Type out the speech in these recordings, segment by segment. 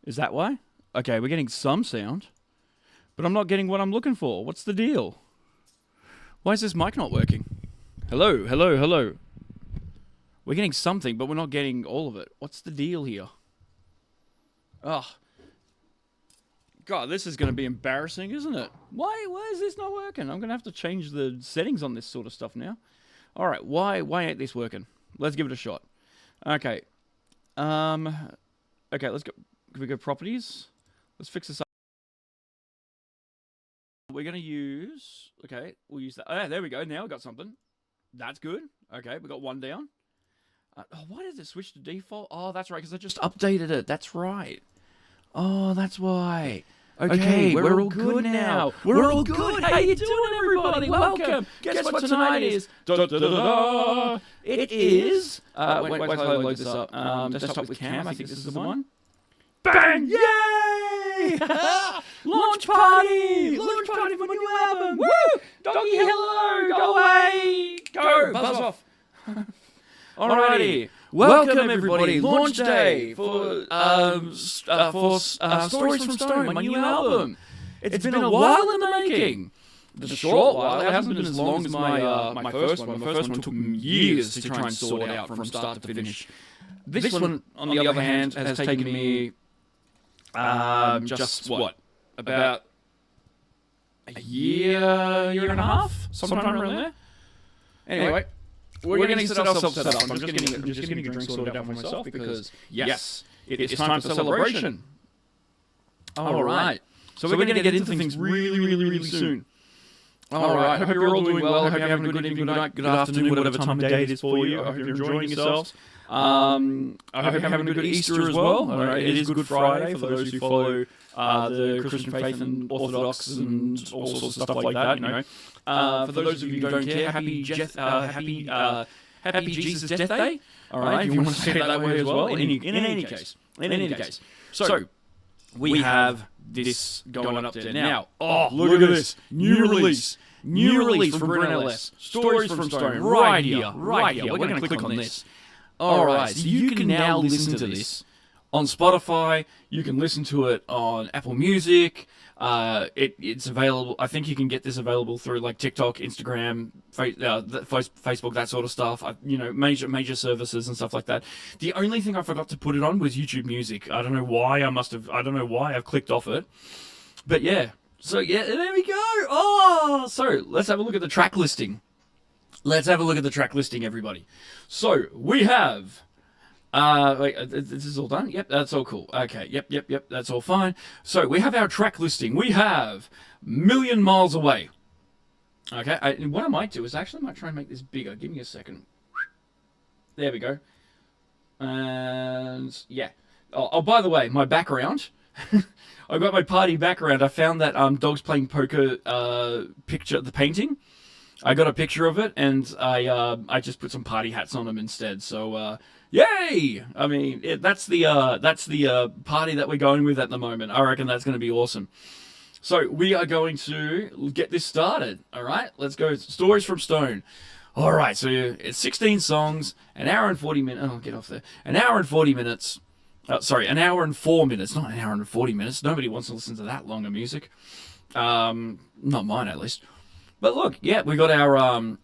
Is that why? Okay, we're getting some sound, but I'm not getting what I'm looking for. What's the deal? Why is this mic not working? Hello, hello, hello. We're getting something, but we're not getting all of it. What's the deal here? Oh, God, this is going to be embarrassing, isn't it? Why is this not working? I'm going to have to change the settings on this sort of stuff now. All right, why ain't this working? Let's give it a shot. Okay. Okay, let's go. Can we go properties? Let's fix this up. We're going to use... Okay, we'll use that. Oh, yeah, there we go. Now we got something. That's good. Okay, we got one down. Why did it switch to default? Oh, that's right, because I just updated it. That's right. Oh, that's why. Okay, we're all good now. We're all good. How you doing, everybody? Welcome. Guess what tonight is? It is... wait till I load this up. Desktop with cam. I think this is the one. Bang! Yay! Launch party! Launch party for my new album! Woo! Doggy, hello! Go away! Go! Buzz off! Alrighty. Welcome everybody. Launch day for Stories from Stone, my new album. It's been a while in the making. The short while. It hasn't been as long as my first one. My first one took years to try and sort out from start to finish. This one, on the other hand, has taken me just what? About a year and a half? Sometime around there? Anyway. We're getting ourselves set up. I'm just getting a drink sorted out for myself because, yes, it's time for celebration. All right. So we're going to get into things really soon. All right. I hope you're all doing well. I hope you're having a good evening, good night, good afternoon, whatever time of day it is for you. I hope you're enjoying yourselves. I hope you're having a good Easter as well. All right. It is Good Friday for those who follow the Christian faith and Orthodox and all sorts of stuff like that, you know. For those of you who don't care, happy Jesus Death Day. All right, if you want to say it that way as well. In any case. So we have this going up there now. Oh, look at this new release from BrynLS. Stories from Stone. Right here. We're going to click on this. All right, so you can now listen to this on Spotify. You can listen to it on Apple Music. It's available. I think you can get this available through like TikTok, Instagram, Facebook, that sort of stuff. Major services and stuff like that. The only thing I forgot to put it on was YouTube Music. I don't know why. I don't know why I've clicked off it. But yeah. So yeah, there we go. Oh, so let's have a look at the track listing. Everybody. So we have. Wait, this is all done? Yep, that's all cool. Okay, yep, that's all fine. So we have our track listing. We have Million Miles Away. Okay, what I might do is I might try and make this bigger. Give me a second. There we go. And yeah. Oh, by the way, my background. I've got my party background. I found that Dogs Playing Poker picture, the painting. I got a picture of it, and I just put some party hats on them instead. So, yay! I mean, that's the party that we're going with at the moment. I reckon that's going to be awesome. So we are going to get this started. All right, let's go. Stories from Stone. All right, so it's 16 songs, an hour and 40 minutes. Oh, get off there. An hour and 40 minutes. An hour and 4 minutes, not an hour and 40 minutes. Nobody wants to listen to that long of music. Not mine, at least. But look, yeah, we got our,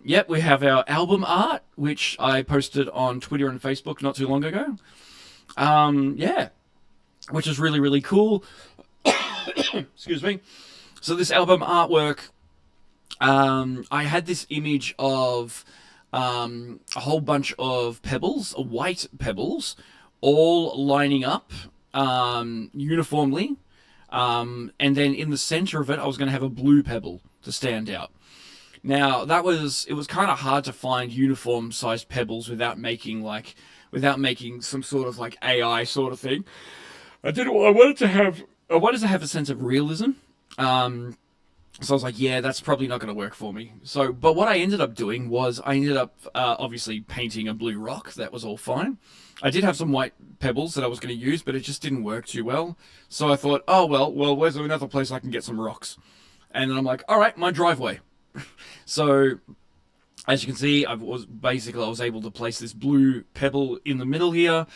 we have our album art, which I posted on Twitter and Facebook not too long ago. Which is really cool. Excuse me. So this album artwork, I had this image of a whole bunch of pebbles, white pebbles, all lining up uniformly. And then in the center of it, I was going to have a blue pebble to stand out. Now, it was kind of hard to find uniform-sized pebbles without making some sort of like AI sort of thing. I wanted to have a sense of realism. So I was like, yeah, that's probably not going to work for me. But what I ended up doing was obviously painting a blue rock. That was all fine. I did have some white pebbles that I was going to use, but it just didn't work too well. So I thought, oh, well, where's another place I can get some rocks? And then I'm like, all right, my driveway. So, as you can see, I was able to place this blue pebble in the middle here.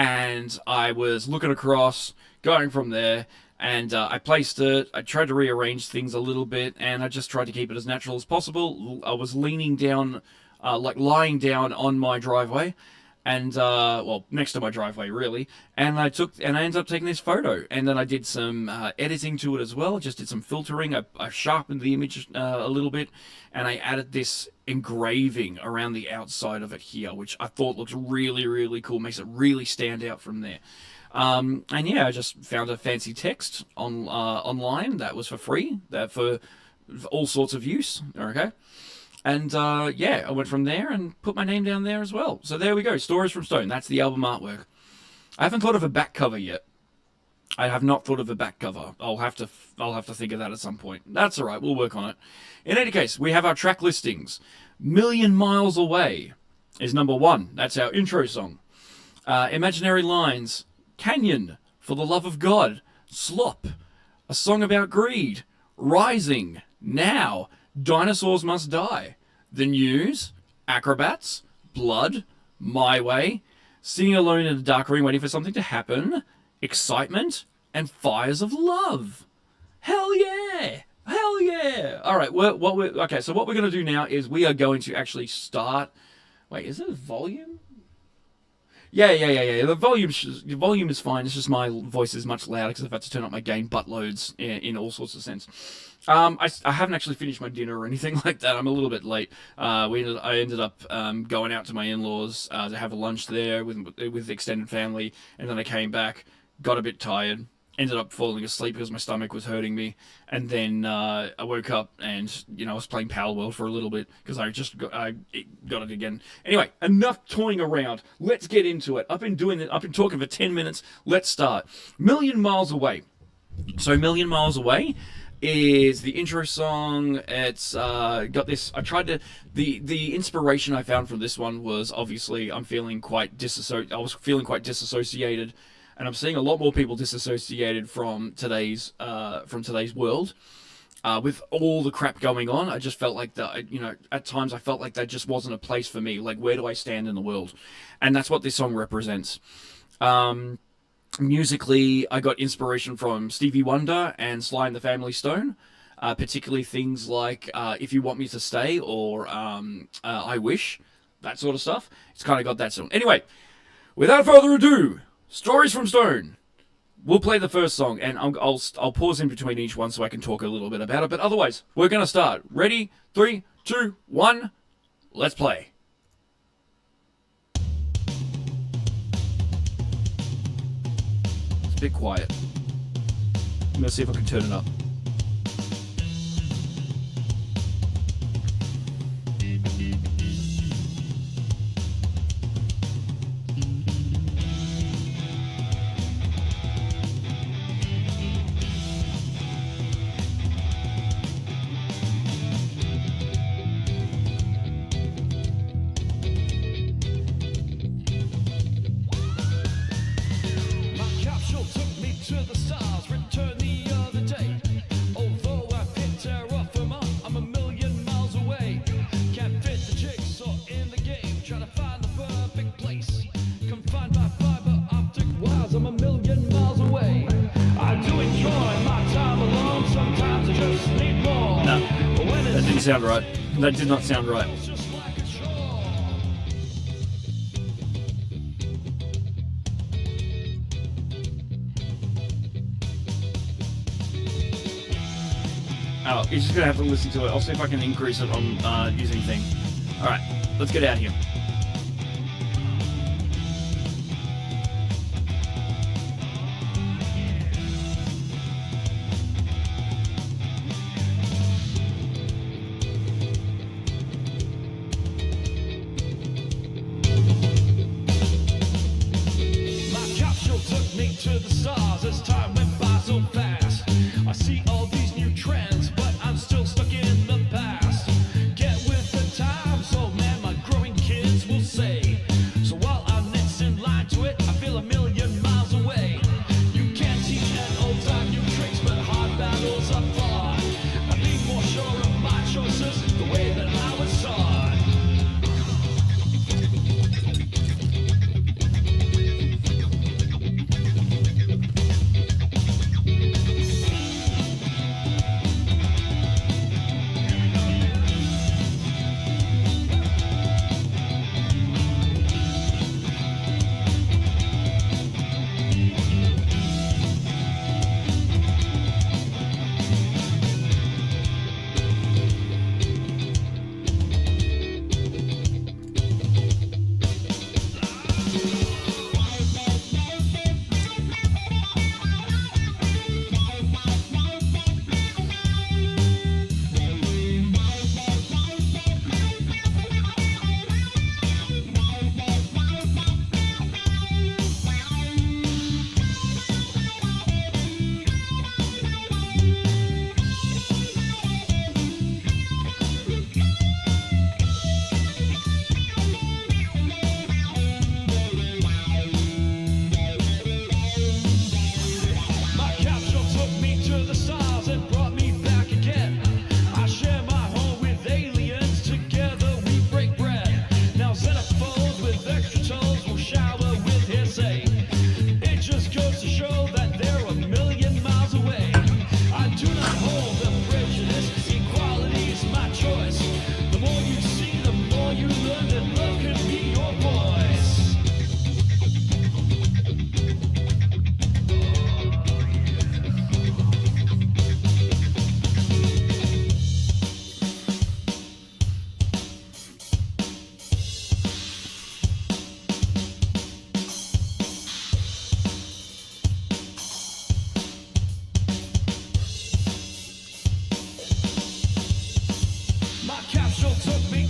and I was looking across, going from there, and I placed it. I tried to rearrange things a little bit, and I just tried to keep it as natural as possible. I was leaning down, like lying down on my driveway, and well, next to my driveway really, and I ended up taking this photo, and then I did some editing to it as well. Just did some filtering. I sharpened the image a little bit, and I added this engraving around the outside of it here, which I thought looks really, really cool. Makes it really stand out from there. And yeah, I just found a fancy text online that was for free, that for all sorts of use. Okay. And yeah, I went from there and put my name down there as well. So there we go. Stories from Stone. That's the album artwork. I haven't thought of a back cover yet. I have not thought of a back cover. I'll have to think of that at some point. That's all right. We'll work on it. In any case, we have our track listings. Million Miles Away is number 1. That's our intro song. Imaginary Lines, Canyon, For the Love of God, Slop, A Song About Greed, Rising, Now, Dinosaurs Must Die, The News, Acrobats, Blood, My Way, Sitting Alone in a Dark Room Waiting for Something to Happen, Excitement, and Fires of Love. Hell yeah! Hell yeah! Alright, okay, so what we're going to do now is we are going to actually start... Wait, is it a volume? Yeah. The volume is fine. It's just my voice is much louder because I've had to turn up my gain buttloads in all sorts of sense. I haven't actually finished my dinner or anything like that. I'm a little bit late. I ended up going out to my in-laws to have a lunch there with extended family, and then I came back, got a bit tired, ended up falling asleep because my stomach was hurting me, and then I woke up and I was playing Power World for a little bit because I got it again. Anyway, enough toying around. Let's get into it. I've been talking for 10 minutes. Let's start. Million Miles Away. So Million Miles Away is the intro song. It's got this. The inspiration I found from this one was obviously I was feeling quite disassociated. And I'm seeing a lot more people disassociated from today's world, with all the crap going on. I just felt like at times I felt like that just wasn't a place for me. Like, where do I stand in the world? And that's what this song represents. Musically, I got inspiration from Stevie Wonder and Sly and the Family Stone, particularly things like "If You Want Me to Stay" or "I Wish," that sort of stuff. It's kind of got that song. Anyway, without further ado. Stories from Stone. We'll play the first song, and I'll pause in between each one so I can talk a little bit about it. But otherwise, we're going to start. Ready? 3, 2, 1. Let's play. It's a bit quiet. I'm going to see if I can turn it up. Sound right. That did not sound right. Oh, you're just gonna have to listen to it. I'll see if I can increase it on using thing. Alright, let's get out of here. To the stars as time went by so fast. I see all these new trends, but I'm still stuck in the past. Get with the times, oh man, my growing kids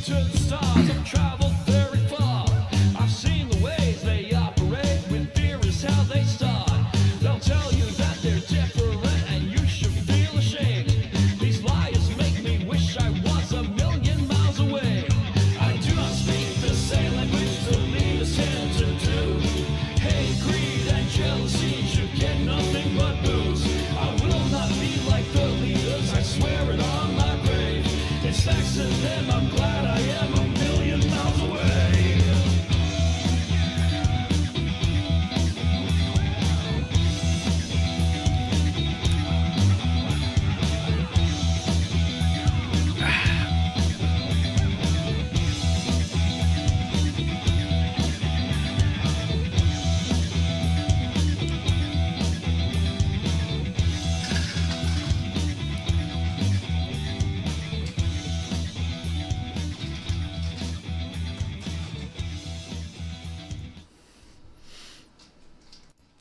to the stars. I've traveled very far. I've seen the ways they operate. When fear is how they start. They'll tell you that they're different and you should feel ashamed. These liars make me wish I was a million miles away. I do not speak the same language the leaders tend to do. Hate, greed, and jealousy should get nothing but booze. I will not be like the leaders, I swear it on my grave. It's thanks to them I'm glad I am a million miles away.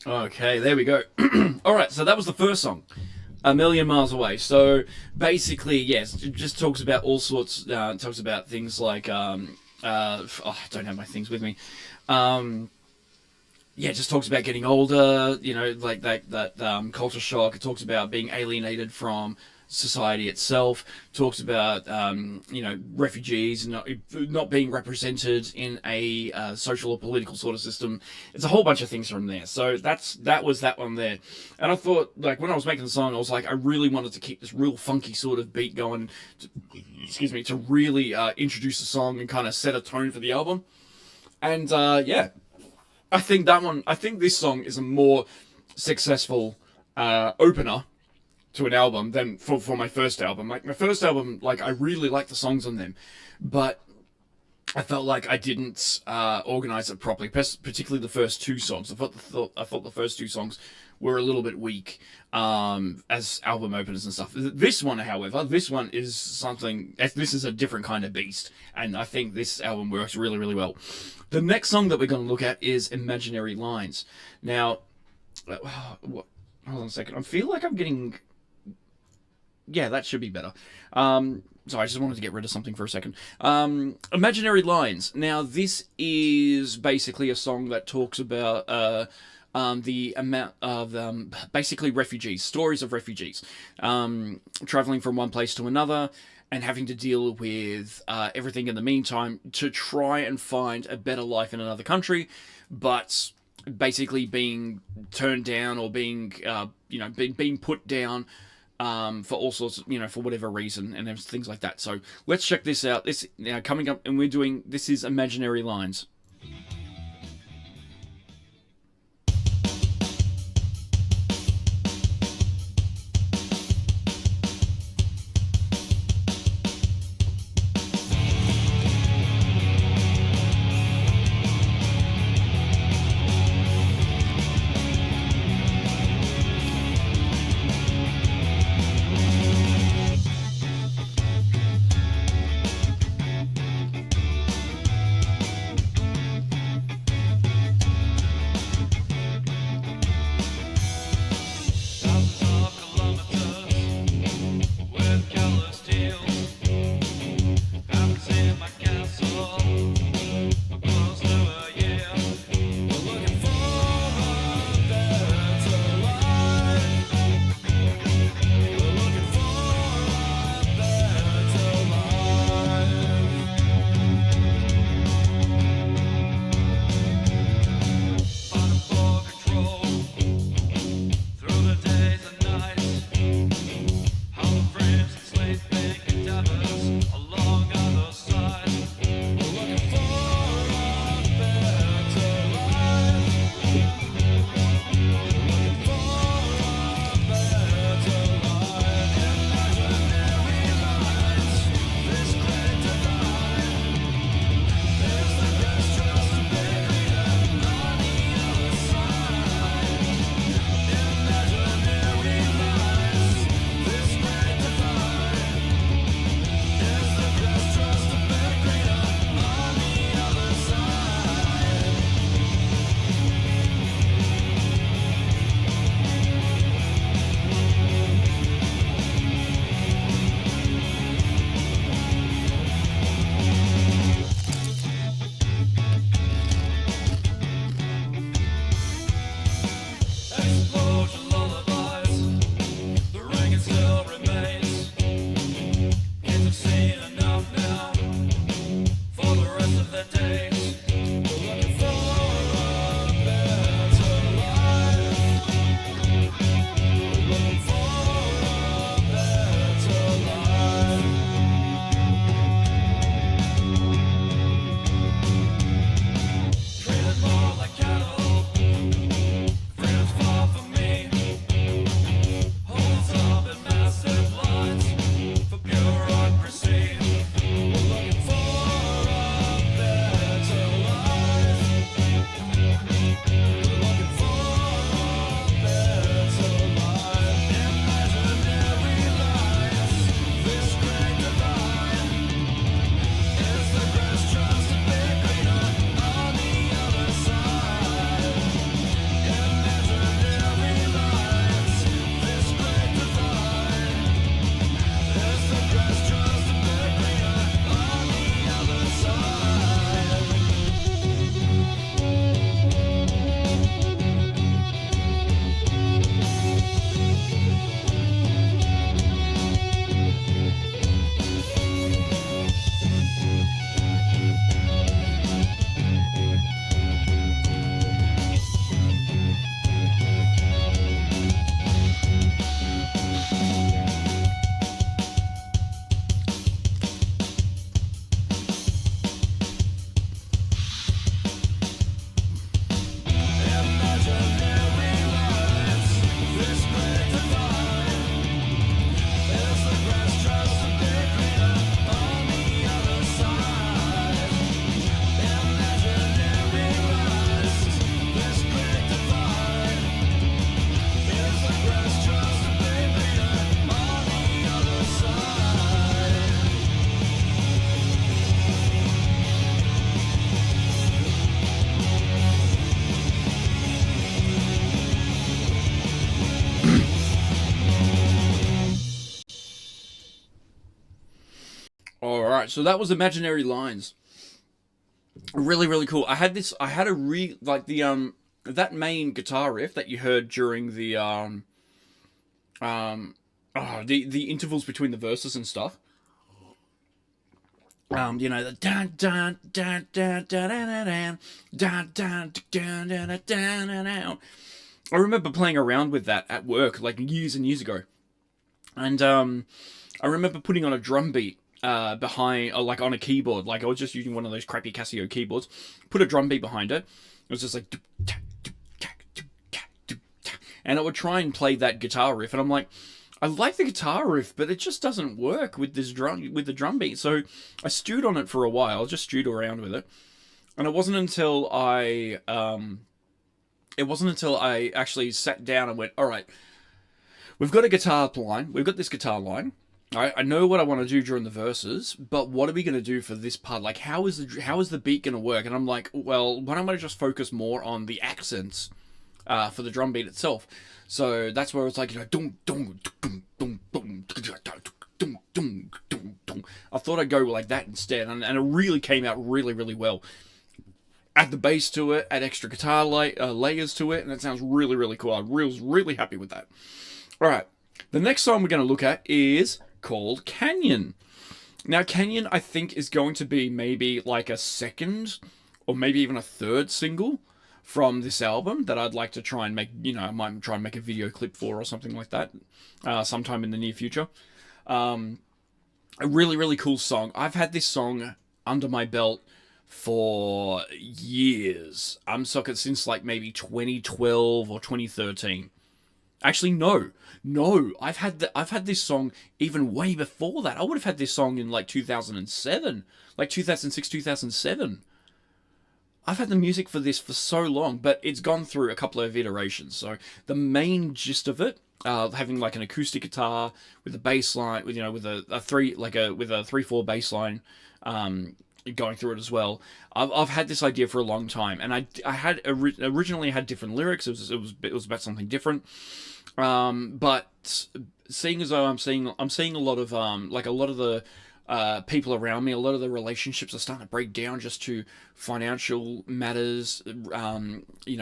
Okay, there we go. All right, so that was the first song, A Million Miles Away. So basically, yes, it just talks about all sorts. Talks about things like, I don't have my things with me. Yeah, it just talks about getting older. You know, like that culture shock. It talks about being alienated from society itself. Talks about refugees not being represented in a social or political sort of system. It's a whole bunch of things from there. So that was that one there. And I thought, like, when I was making the song, I was like, I really wanted to keep this real funky sort of beat going. To really introduce the song and kind of set a tone for the album. And yeah, I think this song is a more successful opener to an album than for my first album. Like, my first album, like, I really liked the songs on them, but I felt like I didn't organize it properly, particularly the first two songs. I thought the first two songs were a little bit weak as album openers and stuff. This one, however, this is a different kind of beast, and I think this album works really, really well. The next song that we're going to look at is Imaginary Lines. Now, hold on a second. I feel like I'm getting... Yeah, that should be better. Sorry, I just wanted to get rid of something for a second. Imaginary Lines. Now, this is basically a song that talks about the amount of basically refugees, stories of refugees, traveling from one place to another and having to deal with everything in the meantime to try and find a better life in another country, but basically being turned down or being put down for all sorts, for whatever reason and things like that. So let's check this out. This now coming up, and this is Imaginary Lines. All right, so that was Imaginary Lines. Really, really cool. I had a like that main guitar riff that you heard during the intervals between the verses and stuff. You know, the dun dun dun dun dun dun dun dun dun dun dun dun. I remember playing around with that at work like years and years ago, and I remember putting on a drum beat behind, like on a keyboard. Like I was just using one of those crappy Casio keyboards. Put a drum beat behind it. It was just like, and I would try and play that guitar riff, and I'm like, I like the guitar riff, but it just doesn't work with the drum beat. So I stewed on it for a while, just stewed around with it, and it wasn't until I actually sat down and went, all right, we've got a guitar line, we've got this guitar line. All right, I know what I want to do during the verses, but what are we going to do for this part? Like, how is the beat going to work? And I'm like, well, why don't I just focus more on the accents for the drum beat itself? So that's where it's like, you know, dum dum dum dum dum dum dum dum dum. I thought I'd go like that instead, and it really came out really, really well. Add the bass to it, add extra guitar layers to it, and it sounds really, really cool. I was really happy with that. All right, the next song we're going to look at is called Canyon. Now, Canyon, I think, is going to be maybe like a second or maybe even a third single from this album that I'd like to try and make, you know, I might try and make a video clip for or something like that sometime in the near future. A really, really cool song. I've had this song under my belt for years. I'm sucking since like maybe 2012 or 2013. Actually, no. I've had this song even way before that. I would have had this song in like 2007, like 2006, 2007. I've had the music for this for so long, but it's gone through a couple of iterations. So the main gist of it, having like an acoustic guitar with a bass line, with with a 3/4 bass line, going through it as well. I've had this idea for a long time, and I had originally had different lyrics. It was about something different. But seeing as though I'm seeing a lot of the people around me, a lot of the relationships are starting to break down just to financial matters,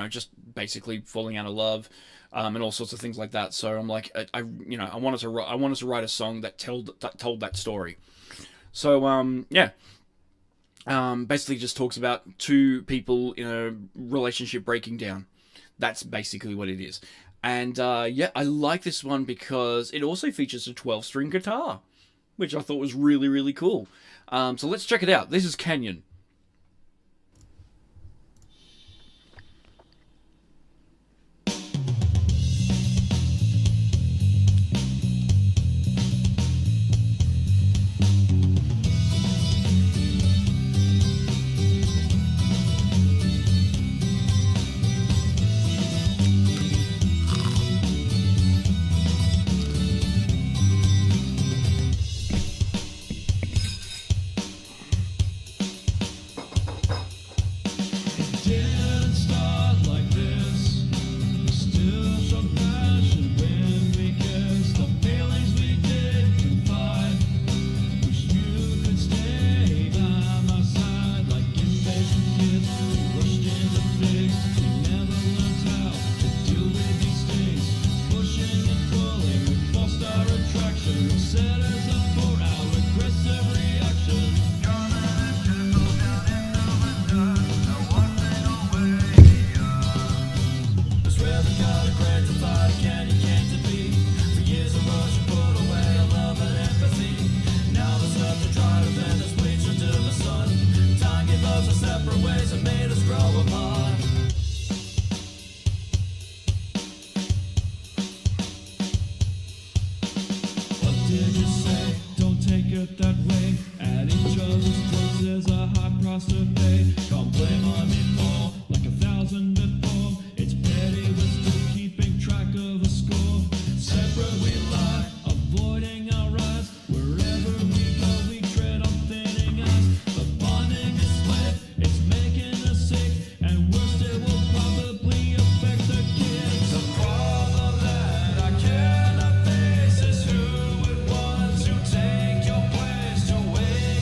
just basically falling out of love, and all sorts of things like that. So I'm like, I wanted to write a song that told that story. So basically just talks about two people in a relationship breaking down. That's basically what it is. And I like this one because it also features a 12-string guitar, which I thought was really, really cool. So let's check it out. This is Canyon. Didn't start like this. Still some passion when we kissed. The feelings we did confide. Wish you could stay by my side like impatient kids. We rushed into fix. We never learned how to deal with these things. Pushing and pulling, we forced our attraction. We set us up for our aggressive reaction. That way, at each other's throats there's a high price to pay. Can't blame on me more, like 1,000 before. It's petty, we're still keeping track of a score. Separate we lie, avoiding our eyes. Wherever we go, we tread on thinning ice. The bonding is split, it's making us sick, and worse, it will probably affect the kids. The problem that I cannot face is who would want to take your place, to wait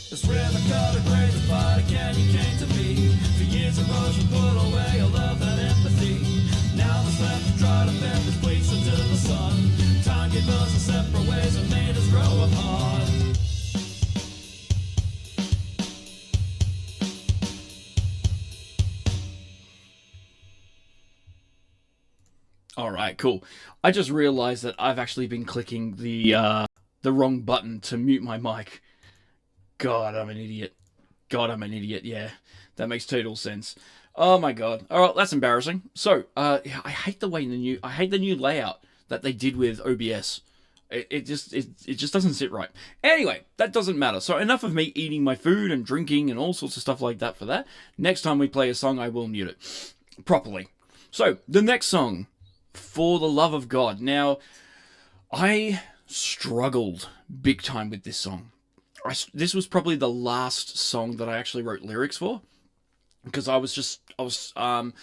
This river cut a great divide again, you came to me. For years erosion put away all love and empathy. Now there's left to try to bend this bleach into the sun. Time gave us our separate ways and made us grow apart. All right, cool. I just realized that I've actually been clicking the wrong button to mute my mic. God, I'm an idiot. God, I'm an idiot. Yeah, that makes total sense. Oh my god. All right, that's embarrassing. So, yeah, I hate the new layout that they did with OBS. It just doesn't sit right. Anyway, that doesn't matter. So enough of me eating my food and drinking and all sorts of stuff like that for that. Next time we play a song, I will mute it properly. So the next song, For the Love of God. Now, I struggled big time with this song. This was probably the last song that I actually wrote lyrics for, because I was kind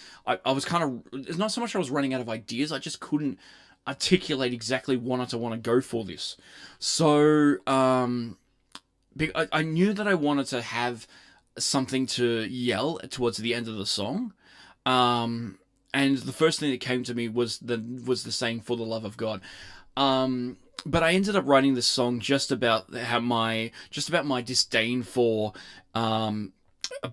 of, it's not so much I was running out of ideas, I just couldn't articulate exactly what I want to go for this. So I knew that I wanted to have something to yell towards the end of the song, and the first thing that came to me was the saying "For the Love of God." But I ended up writing this song just about my disdain for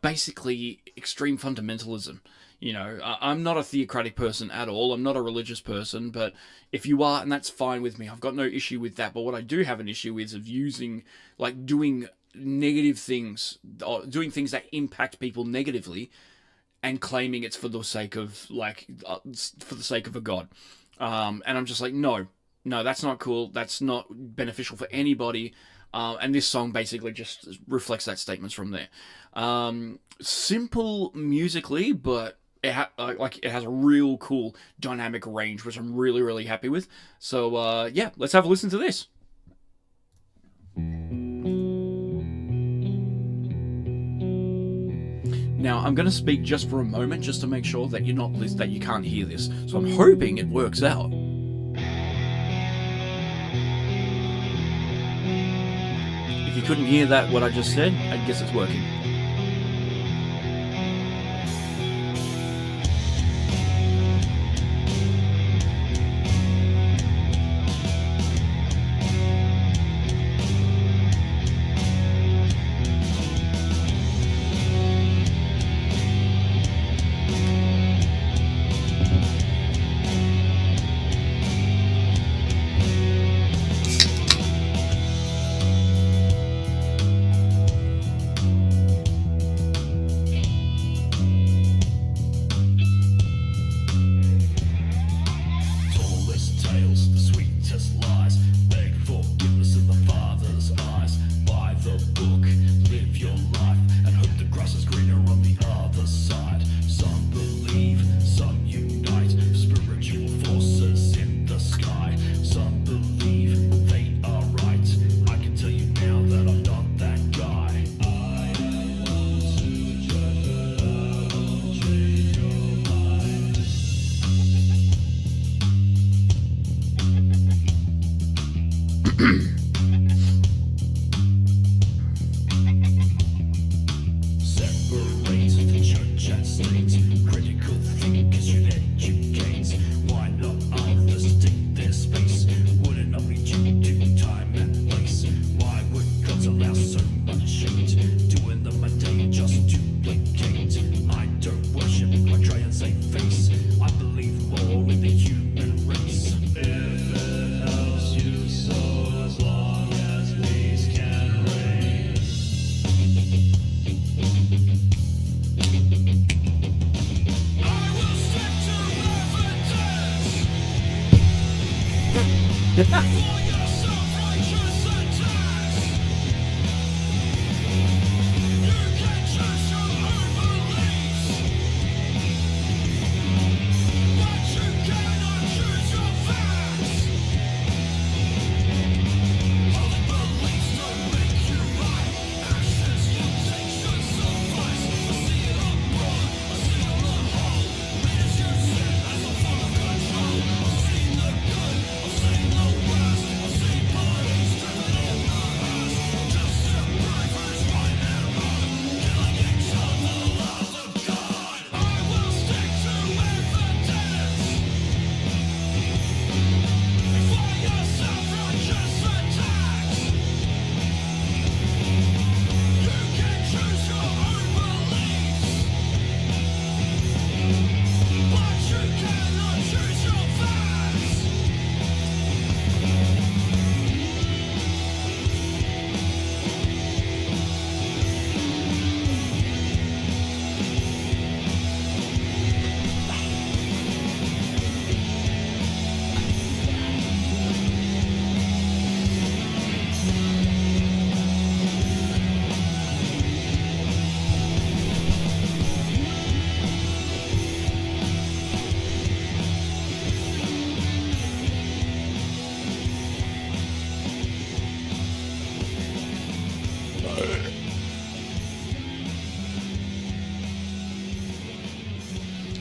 basically extreme fundamentalism. You know, I'm not a theocratic person at all. I'm not a religious person, but if you are, and that's fine with me, I've got no issue with that. But what I do have an issue with is doing negative things, or doing things that impact people negatively, and claiming it's for the sake of a god. And I'm just like, no, that's not cool. That's not beneficial for anybody. And this song basically just reflects that statements from there. Simple musically, but it has a real cool dynamic range, which I'm really, really happy with. So yeah, let's have a listen to this. Now I'm going to speak just for a moment, just to make sure that you can't hear this. So I'm hoping it works out. If you couldn't hear that, what I just said, I guess it's working.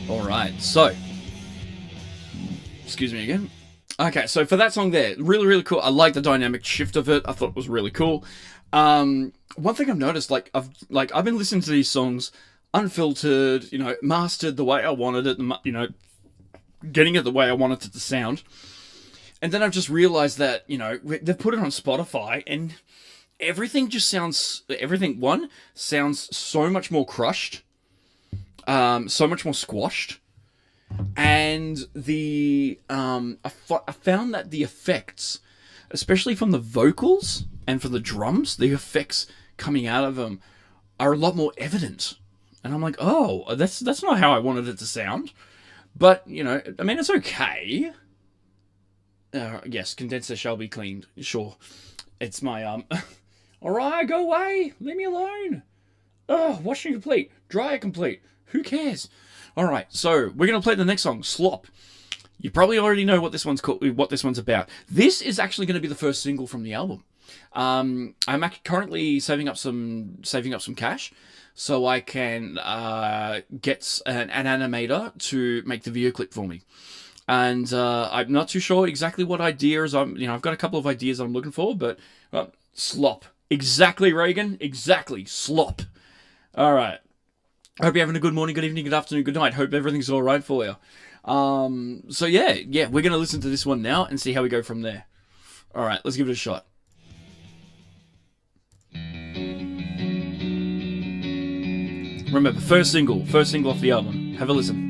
All right, so excuse me again. Okay, so for that song there, really cool. I like the dynamic shift of it. I thought it was really cool. One thing I've noticed, I've been listening to these songs unfiltered, mastered the way I wanted it, getting it the way I wanted it to sound. And then I've just realized that, they've put it on Spotify and everything sounds so much more crushed, so much more squashed. And I found that the effects, especially from the vocals and from the drums, the effects coming out of them are a lot more evident. And I'm like, oh, that's not how I wanted it to sound. But, it's okay. Yes, condenser shall be cleaned. Sure. It's my, alright, go away. Leave me alone. Oh, washing complete. Dryer complete. Who cares? Alright, so we're going to play the next song, Slop. You probably already know what this one's called, what this one's about. This is actually going to be the first single from the album. I'm currently saving up some cash so I can get an animator to make the video clip for me. And I'm not too sure exactly what ideas I've got a couple of ideas I'm looking for, but Slop. Exactly, Reagan. Exactly. Slop. All right. I hope you're having a good morning, good evening, good afternoon, good night. Hope everything's all right for you. So yeah, we're going to listen to this one now and see how we go from there. All right, let's give it a shot. Remember, first single off the album. Have a listen.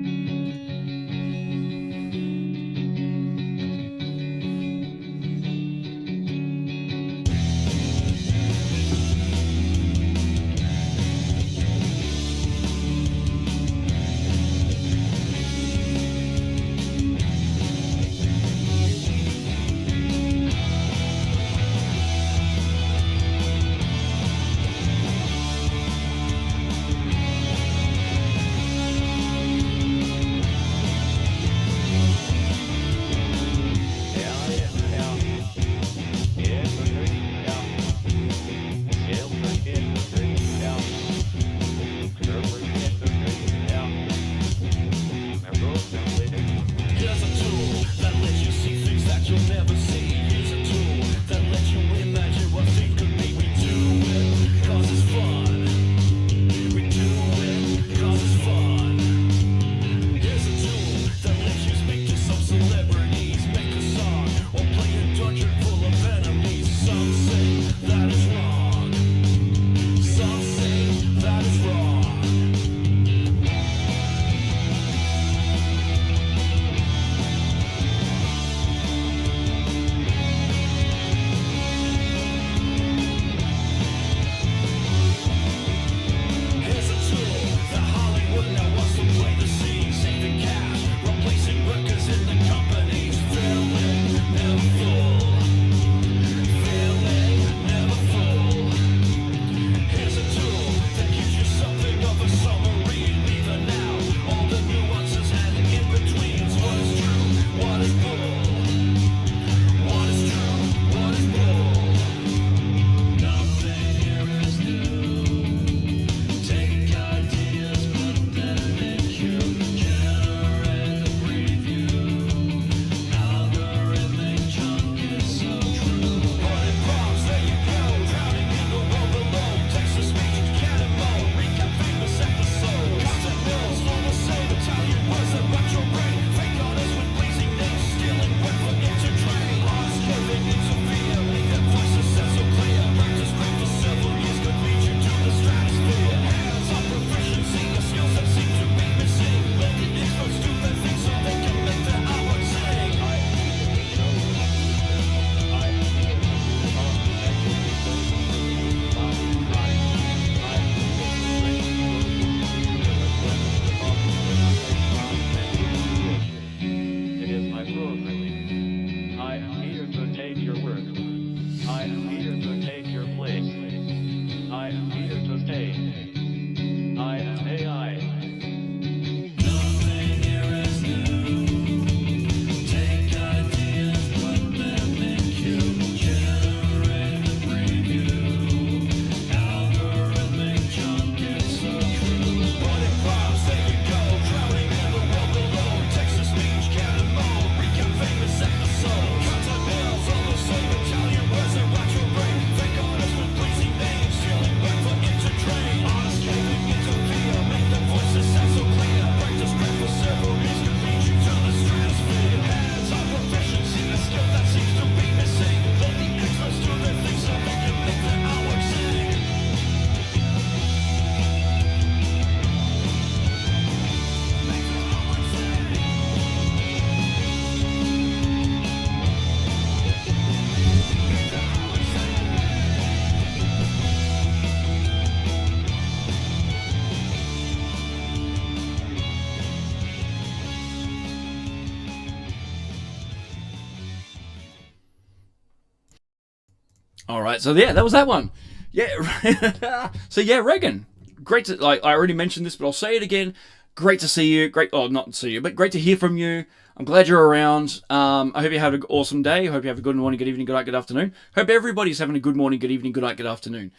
All right, so yeah, that was that one. Yeah, so yeah, Reagan, great to like. I already mentioned this, but I'll say it again. Great to see you. Great, oh, not to see you, but great to hear from you. I'm glad you're around. I hope you had an awesome day. I hope you have a good morning, good evening, good night, good afternoon. Hope everybody's having a good morning, good evening, good night, good afternoon.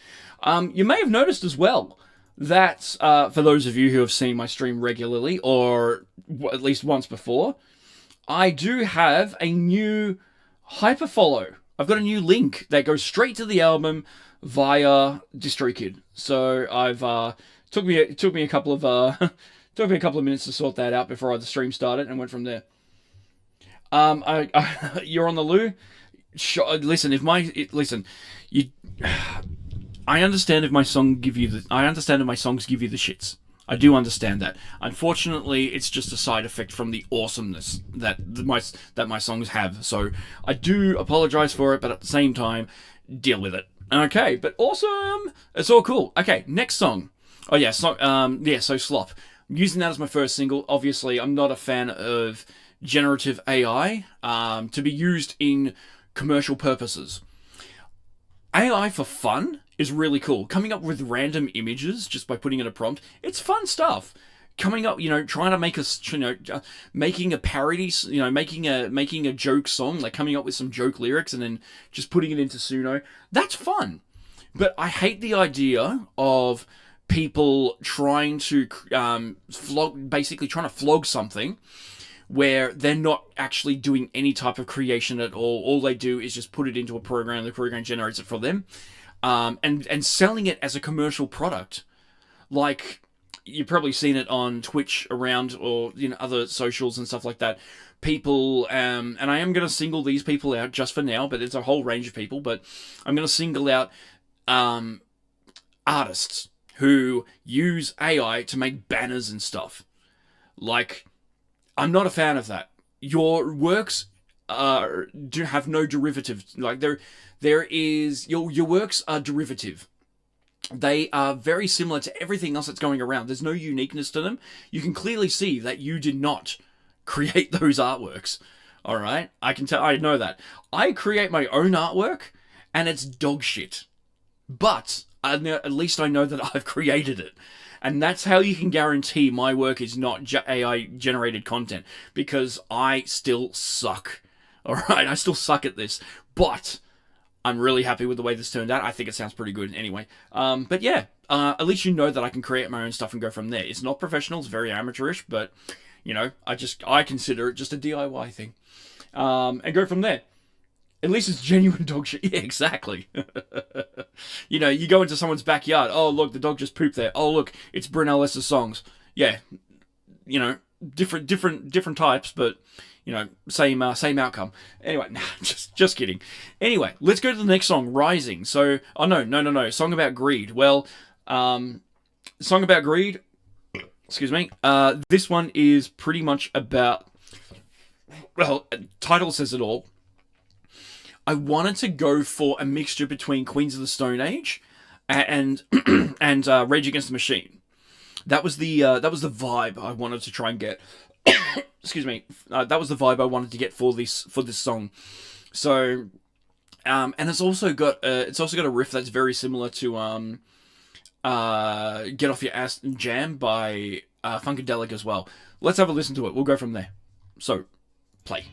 You may have noticed as well that for those of you who have seen my stream regularly, or at least once before, I do have a new hyperfollow. I've got a new link that goes straight to the album via DistroKid. So I've took me a couple of took me a couple of minutes to sort that out before the stream started, and went from there. You're on the loo. Listen, you. I understand if my songs give you the shits. I do understand that. Unfortunately, it's just a side effect from the awesomeness that my songs have. So I do apologize for it, but at the same time, deal with it. Okay, but awesome. It's all cool. Okay, next song. Oh yeah, so Slop. I'm using that as my first single. Obviously, I'm not a fan of generative AI to be used in commercial purposes. AI for fun is really cool. Coming up with random images just by putting in a prompt, it's fun stuff. Coming up, trying to make us, making a parody, making a joke song, like coming up with some joke lyrics and then just putting it into Suno. That's fun. But I hate the idea of people trying to flog something where they're not actually doing any type of creation at all. All they do is just put it into a program, the program generates it for them, and selling it as a commercial product. Like, you've probably seen it on Twitch around, or other socials and stuff like that. People, and I am going to single these people out just for now, but it's a whole range of people, but I'm going to single out artists who use AI to make banners and stuff. Like, I'm not a fan of that. Your works do have no derivative. Like, there is your works are derivative. They are very similar to everything else that's going around. There's no uniqueness to them. You can clearly see that you did not create those artworks. All right, I can tell. I know that. I create my own artwork, and it's dog shit. But at least I know that I've created it. And that's how you can guarantee my work is not AI-generated content. Because I still suck. Alright, I still suck at this. But I'm really happy with the way this turned out. I think it sounds pretty good anyway. But yeah, at least you know that I can create my own stuff and go from there. It's not professional, it's very amateurish. But, I consider it just a DIY thing. And go from there. At least it's genuine dog shit. Yeah, exactly. You go into someone's backyard. Oh, look, the dog just pooped there. Oh, look, it's BrynLS's songs. Yeah, different types, but same outcome. Anyway, nah, just kidding. Anyway, let's go to the next song, Rising. So, no, song about greed. Well, song about greed. Excuse me. This one is pretty much about. Well, title says it all. I wanted to go for a mixture between Queens of the Stone Age and Rage Against the Machine. That was the vibe I wanted to try and get. Excuse me. That was the vibe I wanted to get for this song. So, and it's also got a riff that's very similar to Get Off Your Ass and Jam by Funkadelic as well. Let's have a listen to it. We'll go from there. So, play.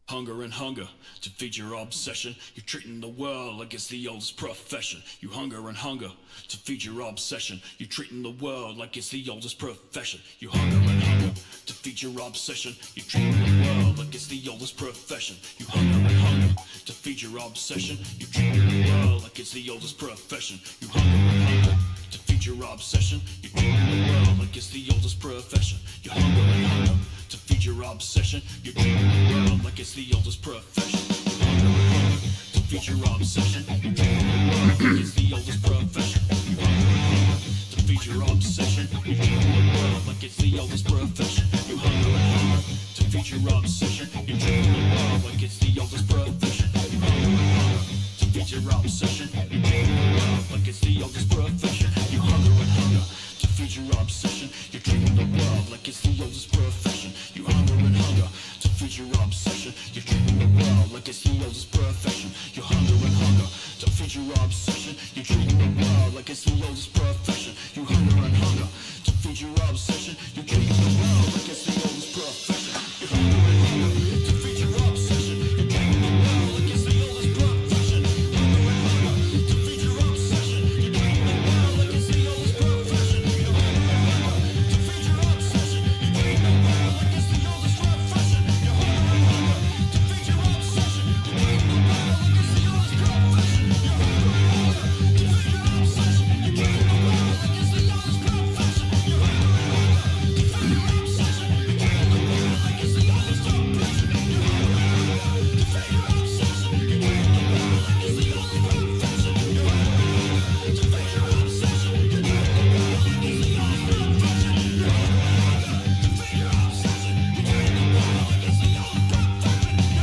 Hunger and hunger to feed your obsession. You're treating the world like it's the oldest profession. You hunger and hunger to feed your obsession. You're treating the world like it's the oldest profession. You hunger and hunger to feed your obsession. You're treating the world like it's the oldest profession. You hunger and hunger to feed your obsession. You're treating the world like it's the oldest profession. You hunger and hunger to feed your obsession. You're treating the world like it's the oldest profession. You hunger and hunger to feed your obsession. You're treating the world like it's the oldest profession. You hunger and hunger to feed your obsession. You're treating the world like it's the oldest profession. You hunger and hunger to feed your obsession. You're treating the world like it's the oldest profession. You hunger and hunger to feed your obsession. You're treating the world like it's the oldest profession. You hunger and hunger to feed your obsession. You're treating the world like it's the oldest profession. You hunger and hunger to feed your obsession. You're treating the world like it's the oldest profession. You hunger and hunger to feed your obsession. You're treating the world like it's the oldest profession. You hunger and hunger to feed your obsession. You treat the world like it's the oldest profession. You hunger and hunger to feed your obsession. You treat the world like it's the oldest profession. You hunger and hunger to feed your obsession. You treat the world like it's the oldest profession. Hunger and hunger to feed your obsession. You treat the world like it's the oldest profession. You hunger and hunger to feed your obsession. You treat the world like it's the oldest profession. You hunger and hunger to feed your obsession. You treat the world like it's the oldest profession. You hunger and hunger to feed your obsession. You treat the world like it's the oldest profession. You hunger and hunger to feed your obsession. You treat the world like it's the oldest profession. You hunger and hunger to feed your obsession. You treat the world like it's the oldest profession. You hunger and hunger to feed your obsession. You treat the world like it's the oldest profession. You hunger and hunger to feed your obsession. You treat the world like it's the oldest profession. You hunger and hunger to feed your obsession. You treat the world like it's the oldest profession. You hunger and hunger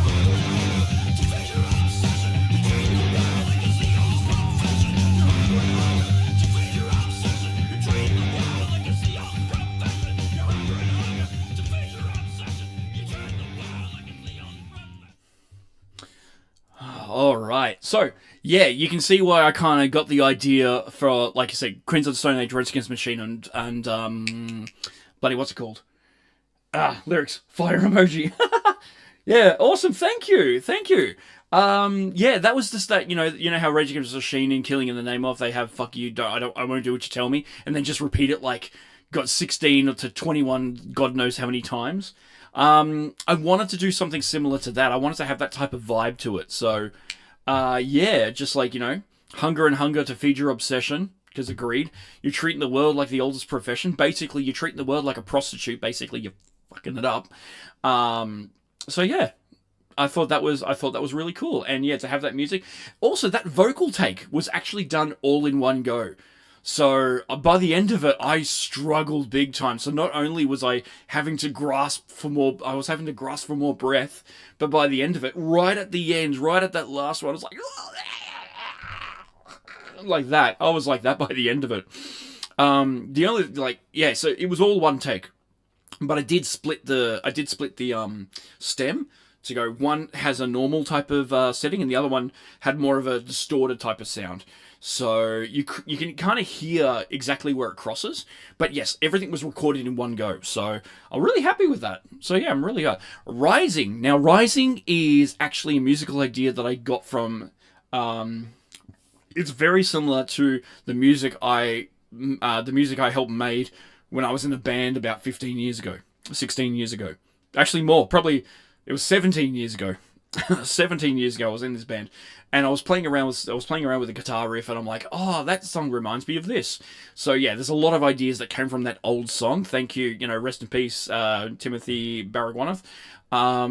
to feed your obsession. You treat the world like it's the oldest profession. You hunger and hunger to feed your obsession. You treat the world like it's the oldest profession. All right. So, yeah, you can see why I kind of got the idea for, like I said, Queens of the Stone Age, Rage Against the Machine, and bloody, what's it called? Lyrics. Fire emoji. Yeah, awesome. Thank you. Yeah, that was just that, you know how Rage Against the Machine in Killing in the Name of, they have fuck you, I won't do what you tell me, and then just repeat it like, got 16 to 21, God knows how many times. I wanted to do something similar to that. I wanted to have that type of vibe to it. So, yeah, just like, hunger and hunger to feed your obsession, because agreed. You're treating the world like the oldest profession. Basically, you're treating the world like a prostitute. Basically, you're fucking it up. So yeah, I thought that was really cool. And yeah, to have that music. Also, that vocal take was actually done all in one go. So by the end of it, I struggled big time. So not only was I having to grasp for more breath, but by the end of it, right at the end, right at that last one, I was like that. I was like that by the end of it. So it was all one take, but I did split the stem to go. One has a normal type of setting, and the other one had more of a distorted type of sound. So you can kind of hear exactly where it crosses. But yes, everything was recorded in one go. So I'm really happy with that. So yeah, I'm really Rising. Now, Rising is actually a musical idea that I got from... it's very similar to the music I helped made when I was in a band about 16 years ago. Actually more, probably it was 17 years ago. 17 years ago I was in this band, and I was playing around with the guitar riff, and I'm like, oh, that song reminds me of this. So yeah, there's a lot of ideas that came from that old song. Thank you, rest in peace, Timothy Baragwanath. Yeah,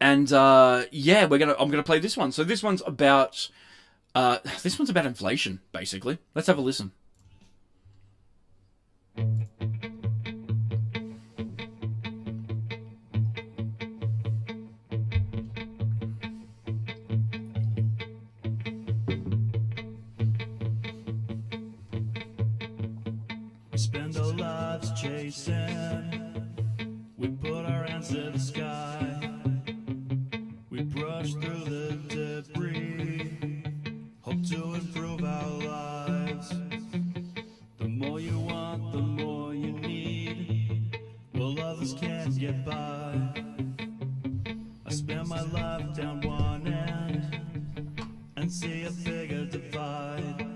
I'm gonna play this one. So this one's about inflation, basically. Let's have a listen. We spend our lives chasing, we put our hands to the sky, we brush through the debris, hope to improve our lives. The more you want, the more you need, well, others can't get by. I spend my life down one end and see a bigger divide.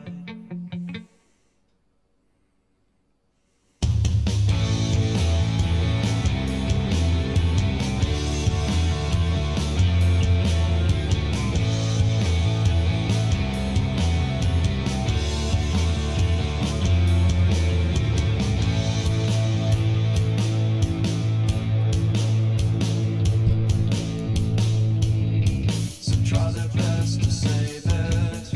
Some try their best to save it,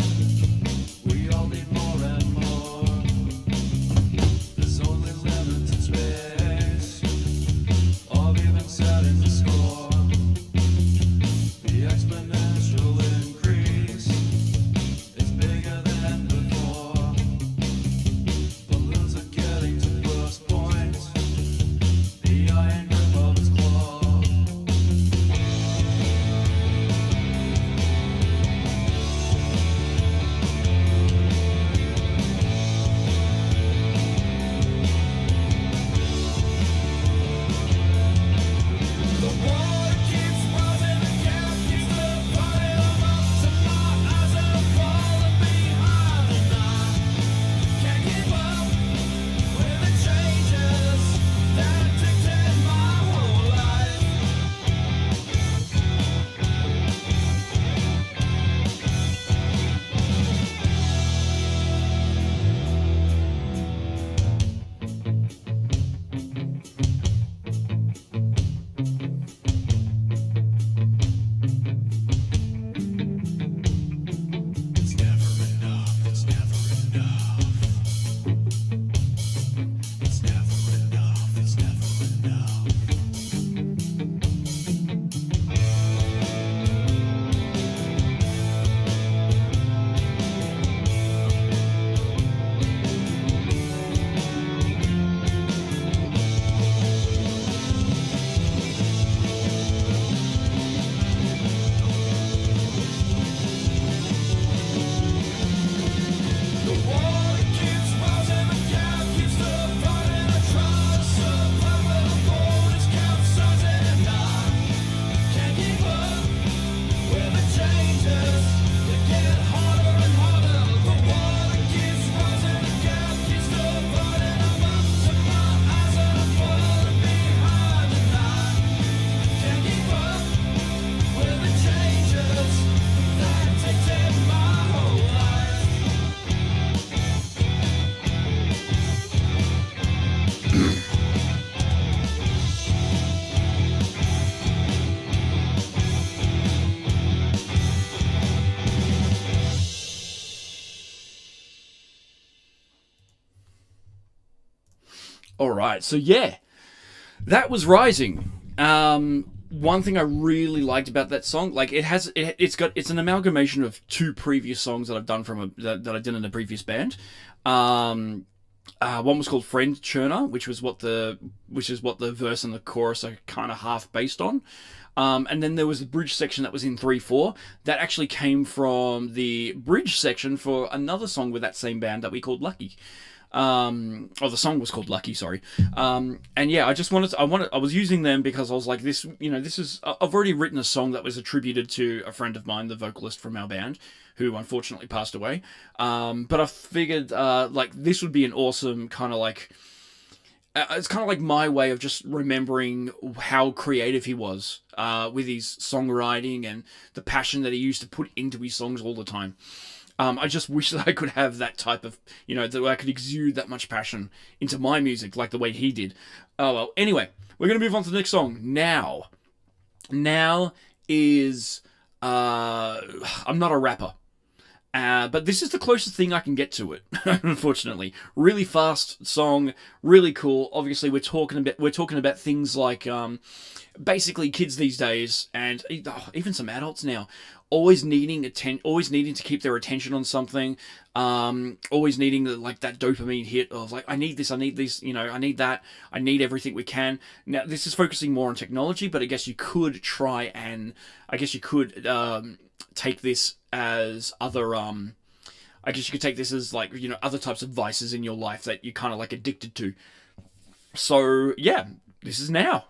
All right, so yeah, that was Rising. One thing I really liked about that song, like it's an amalgamation of two previous songs that I've done that I did in a previous band. Um, One was called Friend Churner, which is what the verse and the chorus are kind of half based on. And then there was the bridge section that was in 3/4 that actually came from the bridge section for another song with that same band that we called Lucky. Or the song was called Lucky, sorry. And yeah, I was using them because I was like, I've already written a song that was attributed to a friend of mine, the vocalist from our band, who unfortunately passed away. But I figured, like, this would be an awesome kind of like, it's kind of like my way of just remembering how creative he was with his songwriting and the passion that he used to put into his songs all the time. I just wish that I could have that type of, that I could exude that much passion into my music like the way he did. Oh well, anyway, we're going to move on to the next song. Now is, I'm not a rapper. But this is the closest thing I can get to it, unfortunately. Really fast song, really cool. Obviously, we're talking about things like basically kids these days, and even some adults now, always needing to keep their attention on something, always needing that dopamine hit of like, I need this, I need that, I need everything we can. Now, this is focusing more on technology, but I guess you could take this as other I guess you could take this as other types of vices in your life that you're kind of like addicted to. So yeah, this is Now.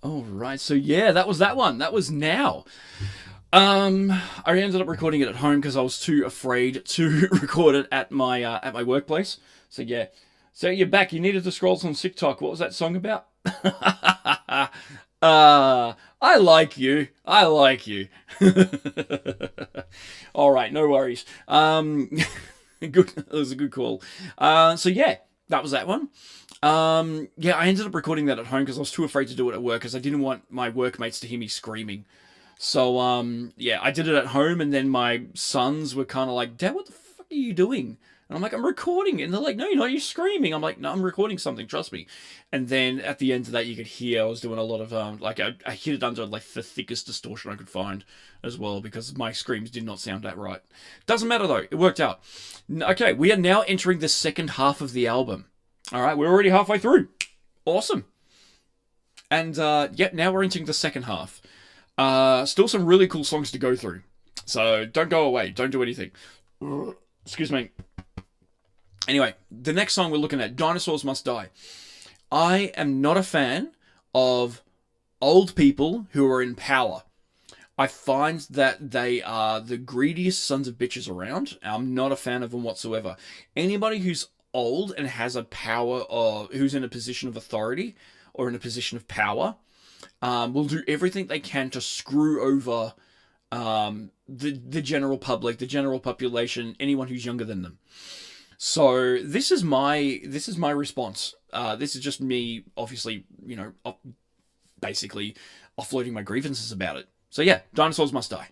All right, so yeah, that was that one. That was Now. I ended up recording it at home because I was too afraid to record it at my workplace. So yeah, so you're back. You needed to scroll some TikTok. What was that song about? I like you. I like you. All right, no worries. Good. That was a good call. So yeah, that was that one. Yeah, I ended up recording that at home because I was too afraid to do it at work because I didn't want my workmates to hear me screaming. So, yeah, I did it at home, and then my sons were kind of like, Dad, what the fuck are you doing? And I'm like, I'm recording. And they're like, no, you're not, you're screaming. I'm like, no, I'm recording something, trust me. And then at the end of that, you could hear I was doing a lot of, I hit it under, like, the thickest distortion I could find as well, because my screams did not sound that right. Doesn't matter, though. It worked out. Okay, we are now entering the second half of the album. All right, we're already halfway through. Awesome. And, yep, now we're entering the second half. Still some really cool songs to go through. So don't go away. Don't do anything. Excuse me. Anyway, the next song we're looking at, Dinosaurs Must Die. I am not a fan of old people who are in power. I find that they are the greediest sons of bitches around. I'm not a fan of them whatsoever. Anybody who's old and has a power, or who's in a position of authority or in a position of power, will do everything they can to screw over the general public, the general population, anyone who's younger than them. So this is my response. This is just me, obviously, basically offloading my grievances about it. So yeah, Dinosaurs Must Die.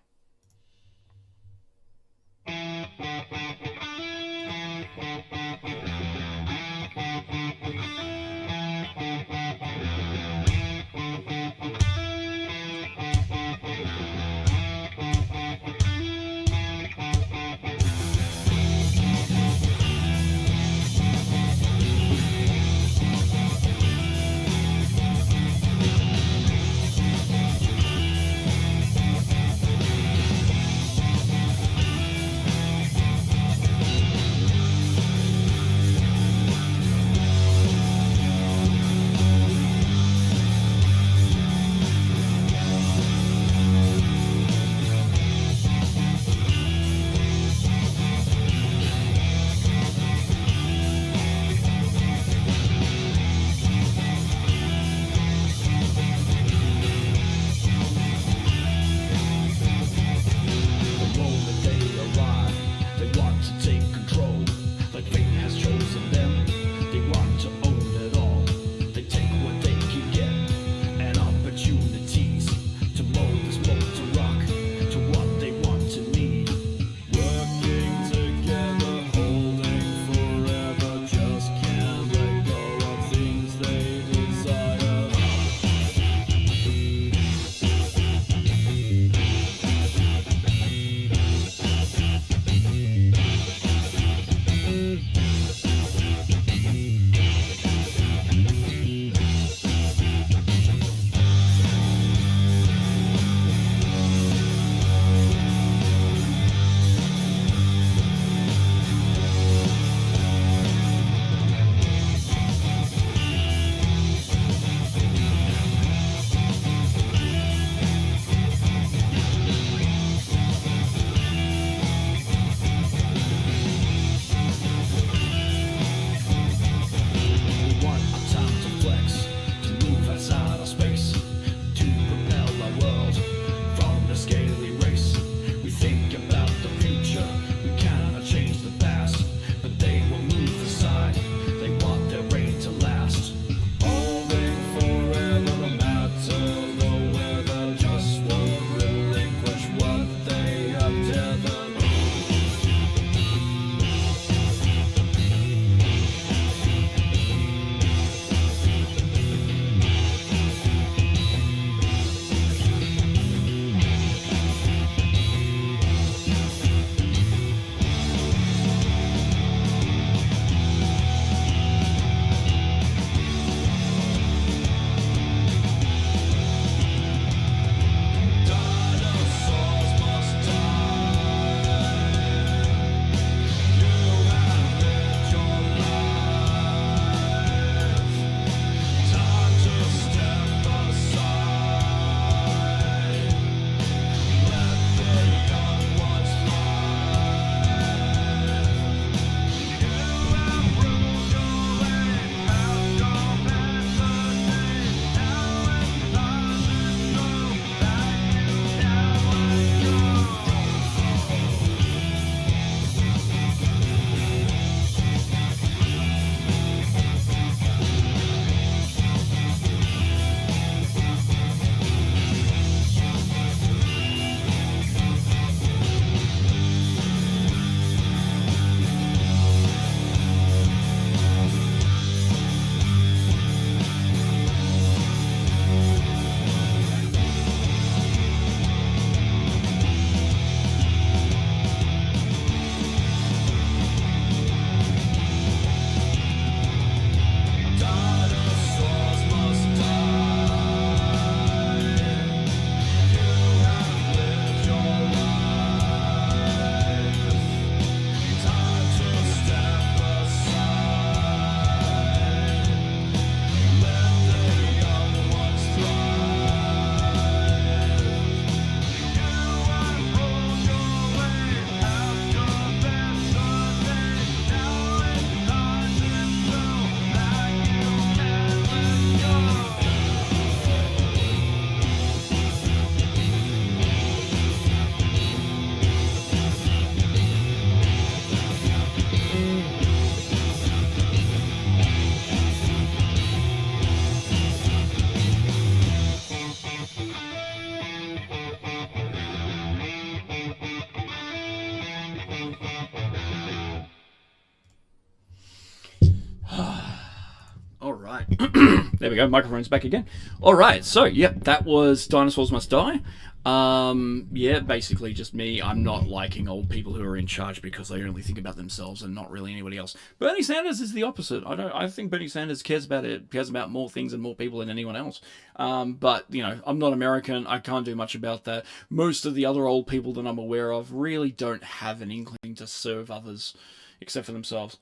right. There we go. Microphone's back again. All right. So, yep, that was Dinosaurs Must Die. Yeah, basically just me. I'm not liking old people who are in charge because they only think about themselves and not really anybody else. Bernie Sanders is the opposite. I think Bernie Sanders cares about more things and more people than anyone else. But you know, I'm not American. I can't do much about that. Most of the other old people that I'm aware of really don't have an inkling to serve others except for themselves.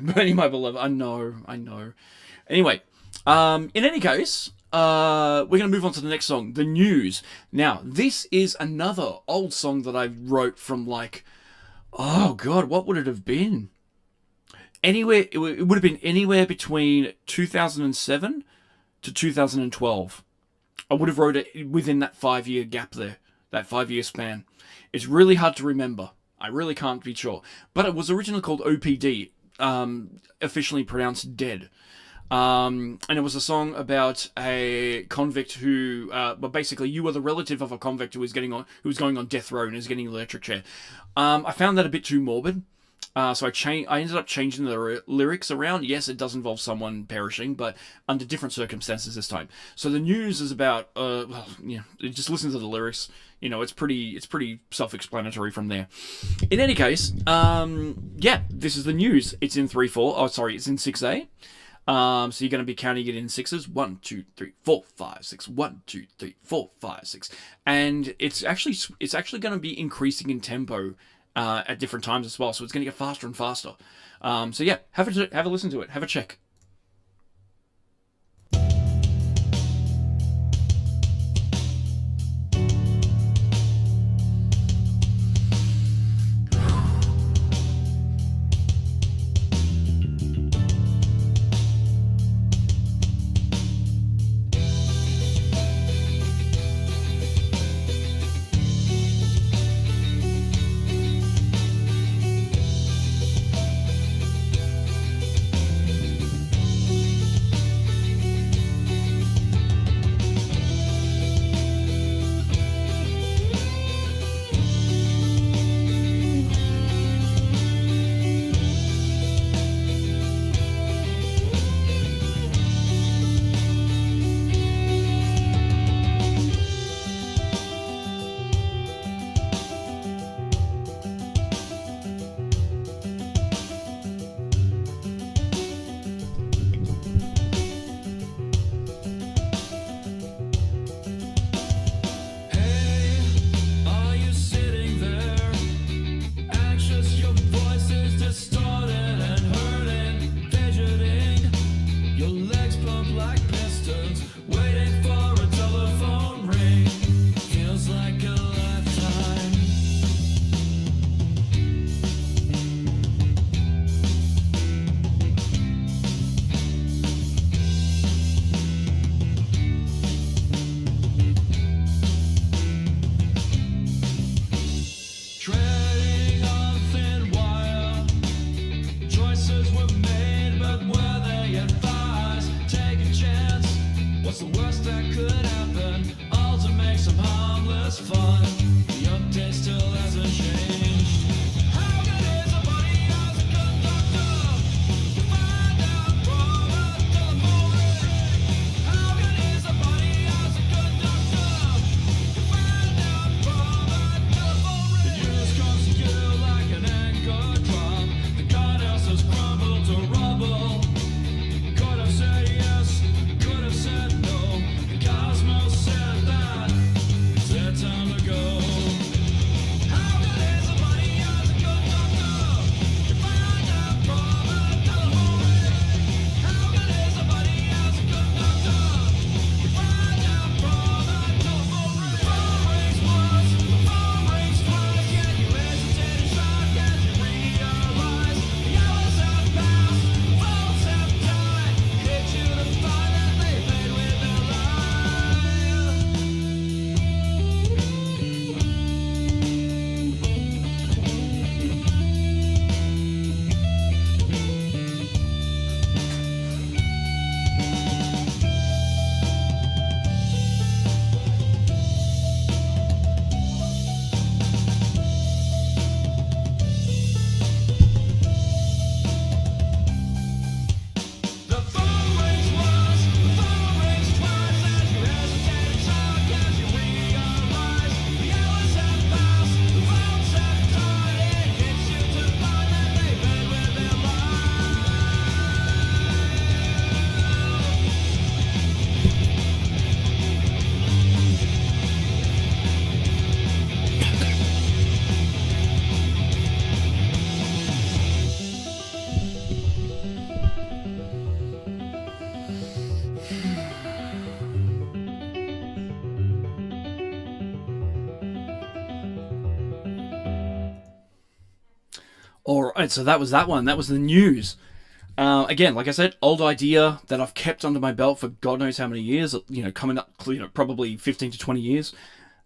Bernie, my beloved. I know. Anyway, in any case, we're going to move on to the next song, The News. Now, this is another old song that I wrote from like, oh God, what would it have been? It would have been anywhere between 2007 to 2012. I would have wrote it within that 5-year gap there, that 5-year span. It's really hard to remember. I really can't be sure. But it was originally called OPD, officially pronounced Dead. And it was a song about a convict who, but basically you were the relative of a convict who was going on death row and is getting an electric chair. I found that a bit too morbid. So I ended up changing the lyrics around. Yes, it does involve someone perishing, but under different circumstances this time. So The News is about, just listen to the lyrics. You know, it's pretty self-explanatory from there. In any case, this is The News. It's in 3/4. Oh, sorry, it's in 6/8. So you're going to be counting it in sixes. 1, 2, 3, 4, 5, 6. 1, 2, 3, 4, 5, 6. And it's actually going to be increasing in tempo at different times as well. So it's going to get faster and faster. So yeah, have a listen to it. Have a check. Right, so that was that one. That was the news. Again, like I said, old idea that I've kept under my belt for God knows how many years. Coming up, probably 15 to 20 years.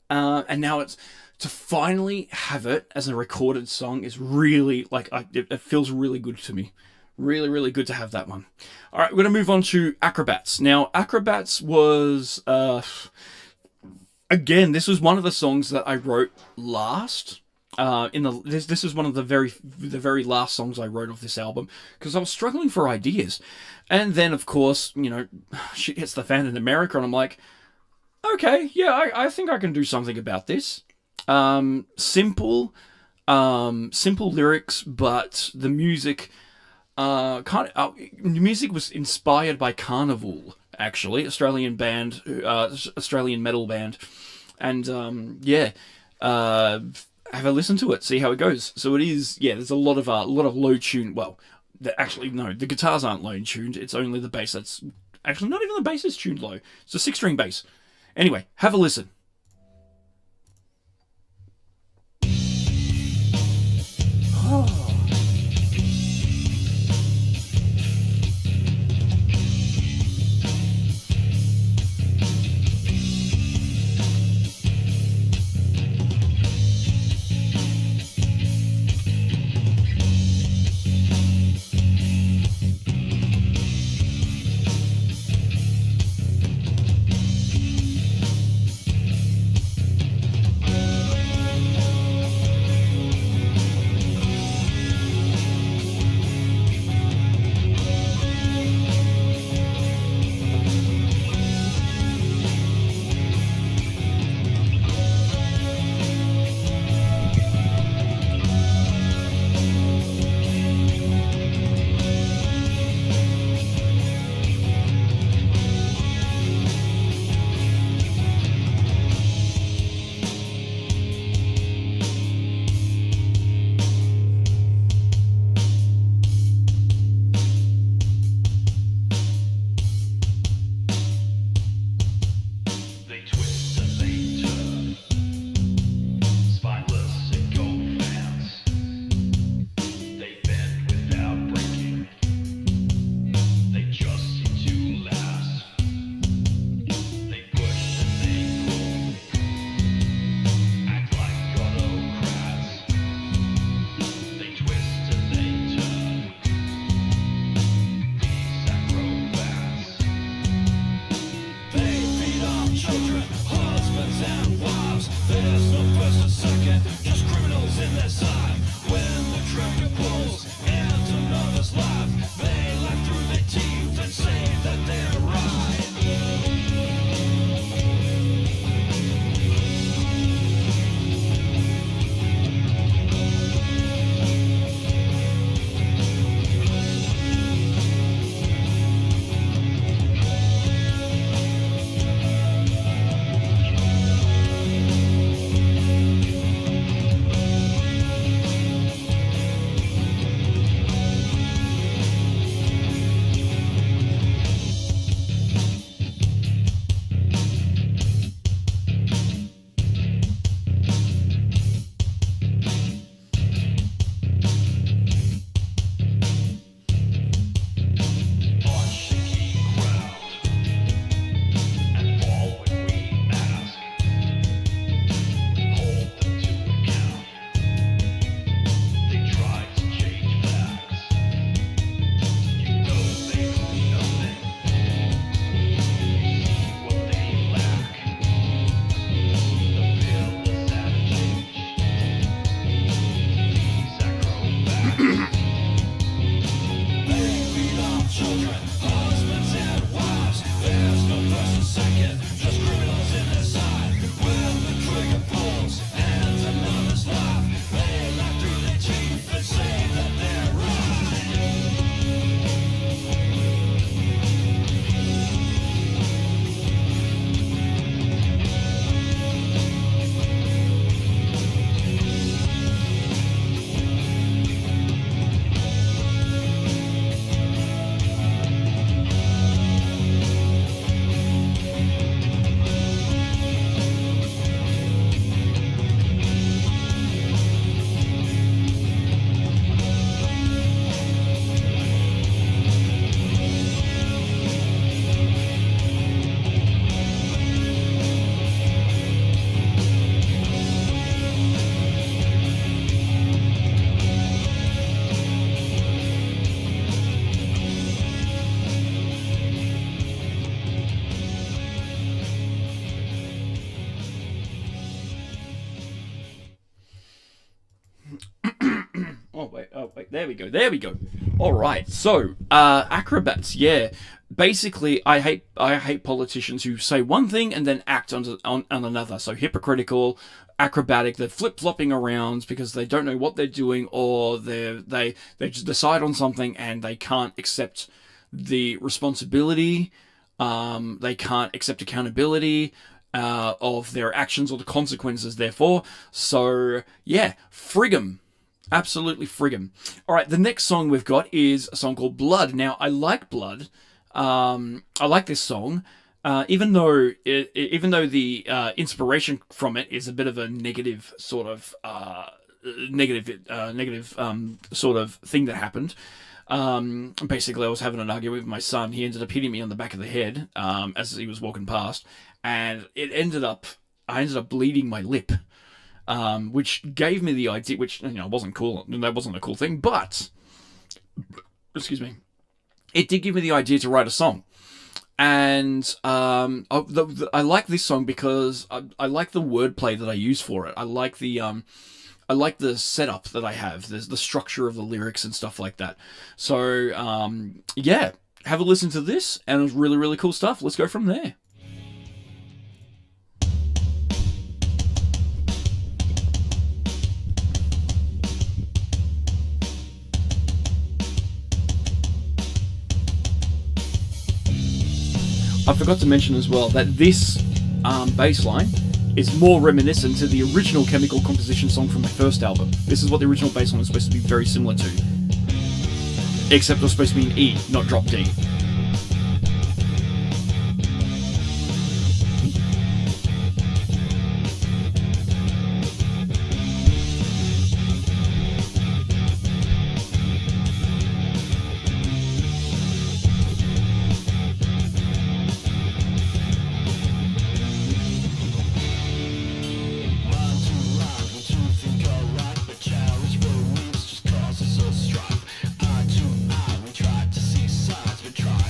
And now it's to finally have it as a recorded song is really it feels really good to me. Really, really good to have that one. All right, we're going to move on to Acrobats. Now, Acrobats was again, this was one of the songs that I wrote last. This is one of the very last songs I wrote of this album because I was struggling for ideas, and then of course shit hits the fan in America, and I'm like, okay, yeah, I think I can do something about this. Simple lyrics, but the music, music was inspired by Carnival, actually, Australian metal band, and have a listen to it, see how it goes. So it is, there's a lot of low tune. Well, the guitars aren't low tuned. It's only the bass that's actually not even the bass is tuned low. It's a 6-string bass. Anyway, have a listen. There we go. There we go. All right. So, acrobats. Yeah. Basically, I hate politicians who say one thing and then act on another. So hypocritical, acrobatic. They're flip flopping around because they don't know what they're doing, or they just decide on something and they can't accept the responsibility. They can't accept accountability of their actions or the consequences. Therefore, so yeah, frig 'em. Absolutely frig 'em. All right, the next song we've got is a song called Blood. Now, I like Blood. I like this song, even though the inspiration from it is a bit of a negative sort of negative sort of thing that happened. Basically, I was having an argument with my son. He ended up hitting me on the back of the head as he was walking past, and I ended up bleeding my lip, which gave me the idea, which wasn't cool. That wasn't a cool thing, but excuse me. It did give me the idea to write a song. And I like this song because I like the wordplay that I use for it. I like the setup that I have. There's the structure of the lyrics and stuff like that. So, yeah, have a listen to this, and it was really, really cool stuff. Let's go from there. I forgot to mention as well that this bass line is more reminiscent to the original Chemical Composition song from the first album. This is what the original bass line was supposed to be very similar to. Except it was supposed to be in E, not drop D. Eye to eye, we tried to see signs, but tried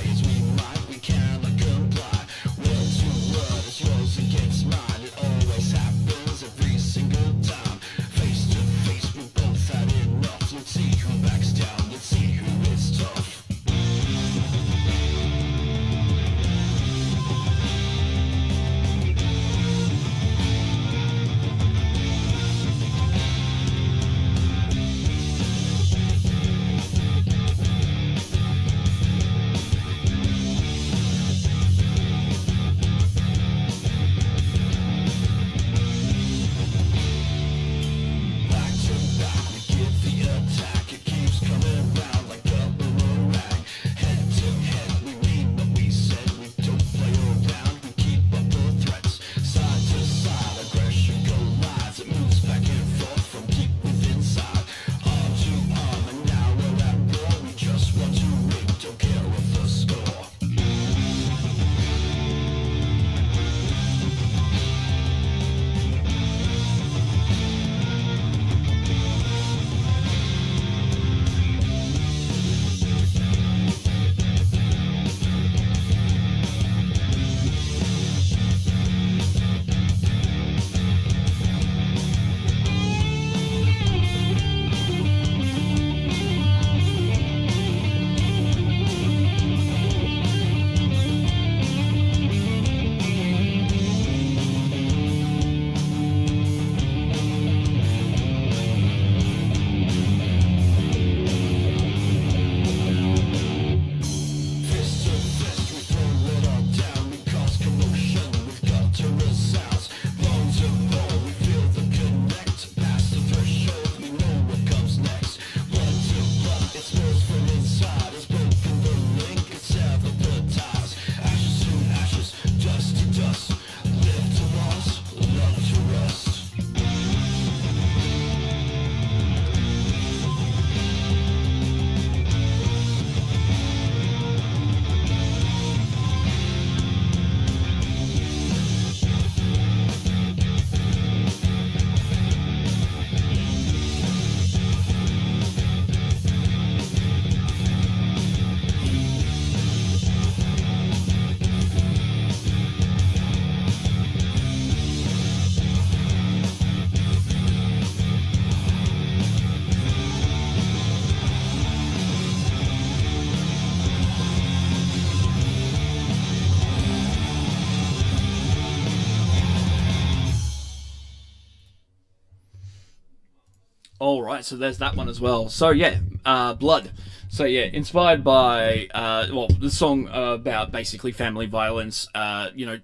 All right, so there's that one as well. So yeah, Blood. So yeah, inspired by the song about basically family violence.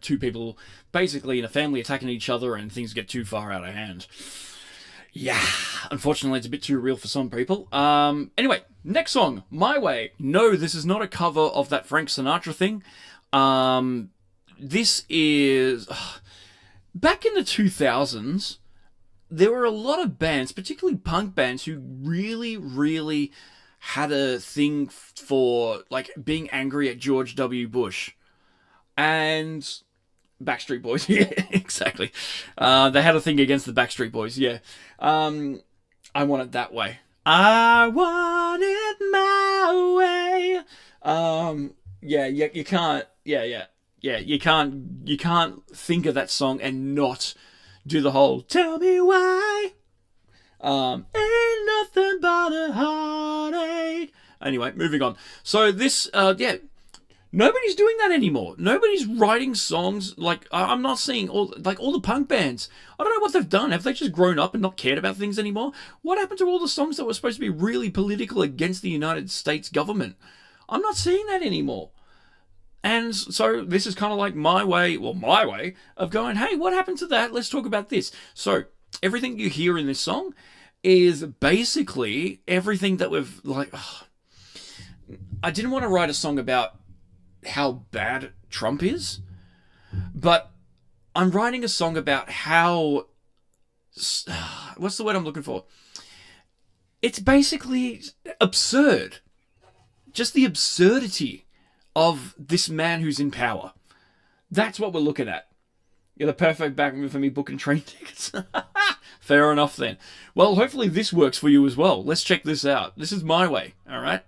Two people basically in a family attacking each other, and things get too far out of hand. Yeah, unfortunately, it's a bit too real for some people. Anyway, next song, My Way. No, this is not a cover of that Frank Sinatra thing. This is back in the 2000s. There were a lot of bands, particularly punk bands, who really, really had a thing for like being angry at George W. Bush and Backstreet Boys. Yeah, exactly. They had a thing against the Backstreet Boys. Yeah. I want it that way. I want it my way. Yeah. You can't. Yeah. You can't think of that song and not do the whole "Tell me why." Ain't nothing but a heartache. Anyway, moving on. So this, nobody's doing that anymore. Nobody's writing songs like I'm not seeing all the punk bands. I don't know what they've done. Have they just grown up and not cared about things anymore? What happened to all the songs that were supposed to be really political against the United States government? I'm not seeing that anymore. And so this is kind of like my way of going, hey, what happened to that? Let's talk about this. So everything you hear in this song is basically everything that we've I didn't want to write a song about how bad Trump is, but I'm writing a song about how, what's the word I'm looking for? It's basically absurd. Just the absurdity of this man who's in power. That's what we're looking at. You're the perfect backman for me booking train tickets. Fair enough then. Well, hopefully this works for you as well. Let's check this out. This is My Way, all right?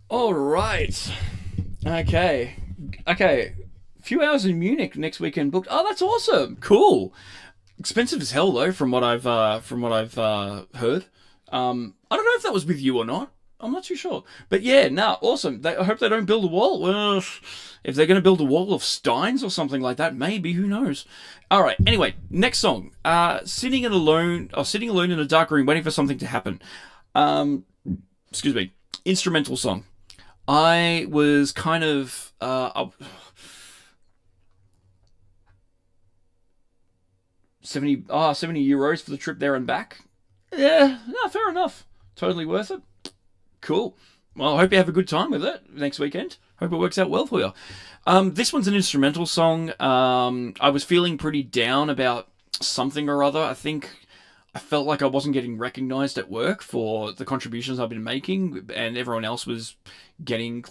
All right. Okay. Okay. Few hours in Munich next weekend booked. Oh, that's awesome. Cool. Expensive as hell though, from what I've heard. I don't know if that was with you or not. I'm not too sure. But yeah, nah, awesome. I hope they don't build a wall. Well, if they're going to build a wall of steins or something like that, maybe, who knows. All right. Anyway, next song. Sitting alone in a dark room waiting for something to happen. Excuse me. Instrumental song. I was kind of 70 euros for the trip there and back. Yeah, no, fair enough. Totally worth it. Cool. Well, I hope you have a good time with it next weekend. Hope it works out well for you. This one's an instrumental song. I was feeling pretty down about something or other. I think I felt like I wasn't getting recognized at work for the contributions I've been making, and everyone else was getting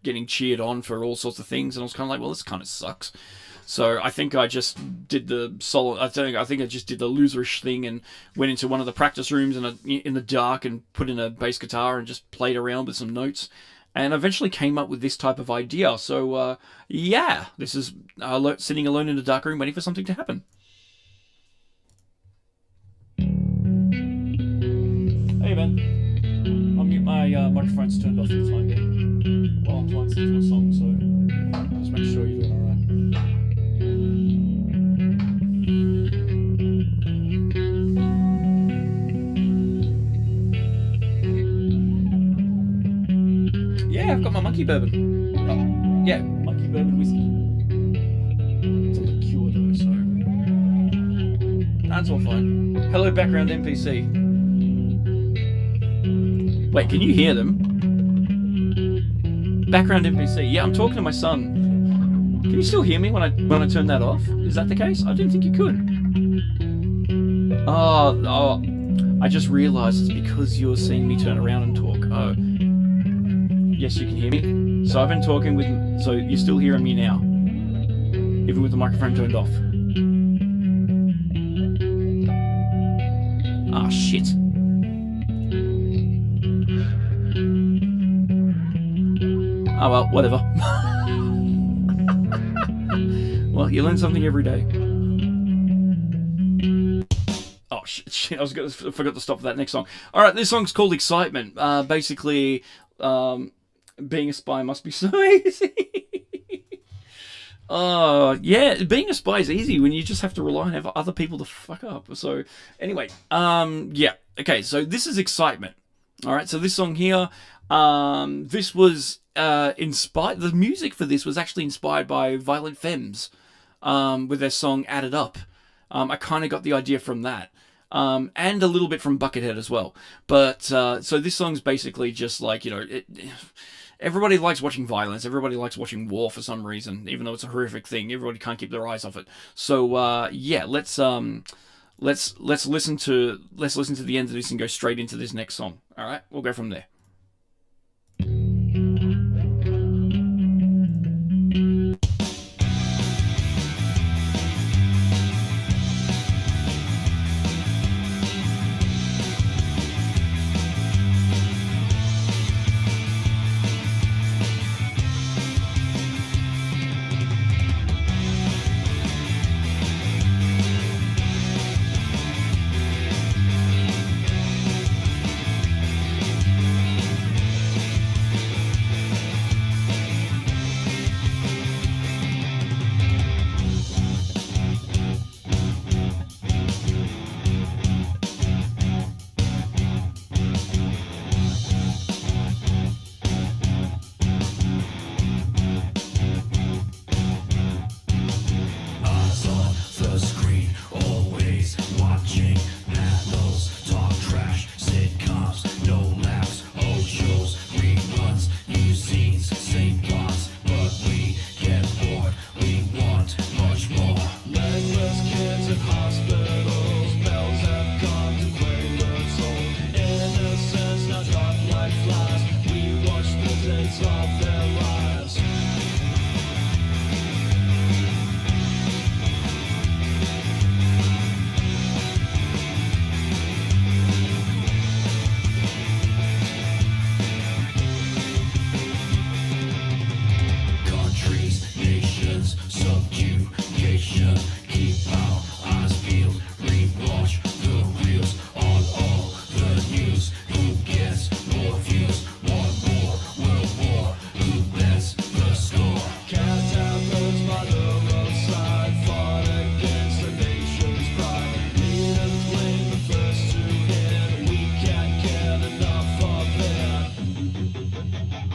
getting cheered on for all sorts of things, and I was kind of like, well, this kind of sucks. So I think I just did the solo. I think I just did the loserish thing and went into one of the practice rooms in the dark and put in a bass guitar and just played around with some notes, and eventually came up with this type of idea. So yeah, this is sitting alone in a dark room waiting for something to happen. Hey man, I'll mute my microphone's turned off for the time being while I'm playing to a song, so just make sure you're doing alright. Yeah, I've got my monkey bourbon. Oh, yeah, monkey bourbon whiskey. It's a liqueur though, so that's all fine. Hello, background NPC. Wait, can you hear them? Background NPC. Yeah, I'm talking to my son. Can you still hear me when I turn that off? Is that the case? I didn't think you could. Oh, I just realised it's because you're seeing me turn around and talk. Oh. Yes, you can hear me. So I've been talking with... So you're still hearing me now? Even with the microphone turned off? Ah, shit. Oh well, whatever. Well, you learn something every day. Oh shit! I forgot to stop for that next song. All right, this song's called "Excitement." Basically, being a spy must be so easy. Yeah, being a spy is easy when you just have to rely on other people to fuck up. So anyway, yeah, okay. So this is "Excitement." All right, so this song here, this was inspired. The music for this was actually inspired by Violent Femmes, with their song "Added Up." I kind of got the idea from that, and a little bit from Buckethead as well. But so this song's basically just like, everybody likes watching violence. Everybody likes watching war for some reason, even though it's a horrific thing. Everybody can't keep their eyes off it. So yeah, let's listen to the end of this and go straight into this next song. All right, we'll go from there.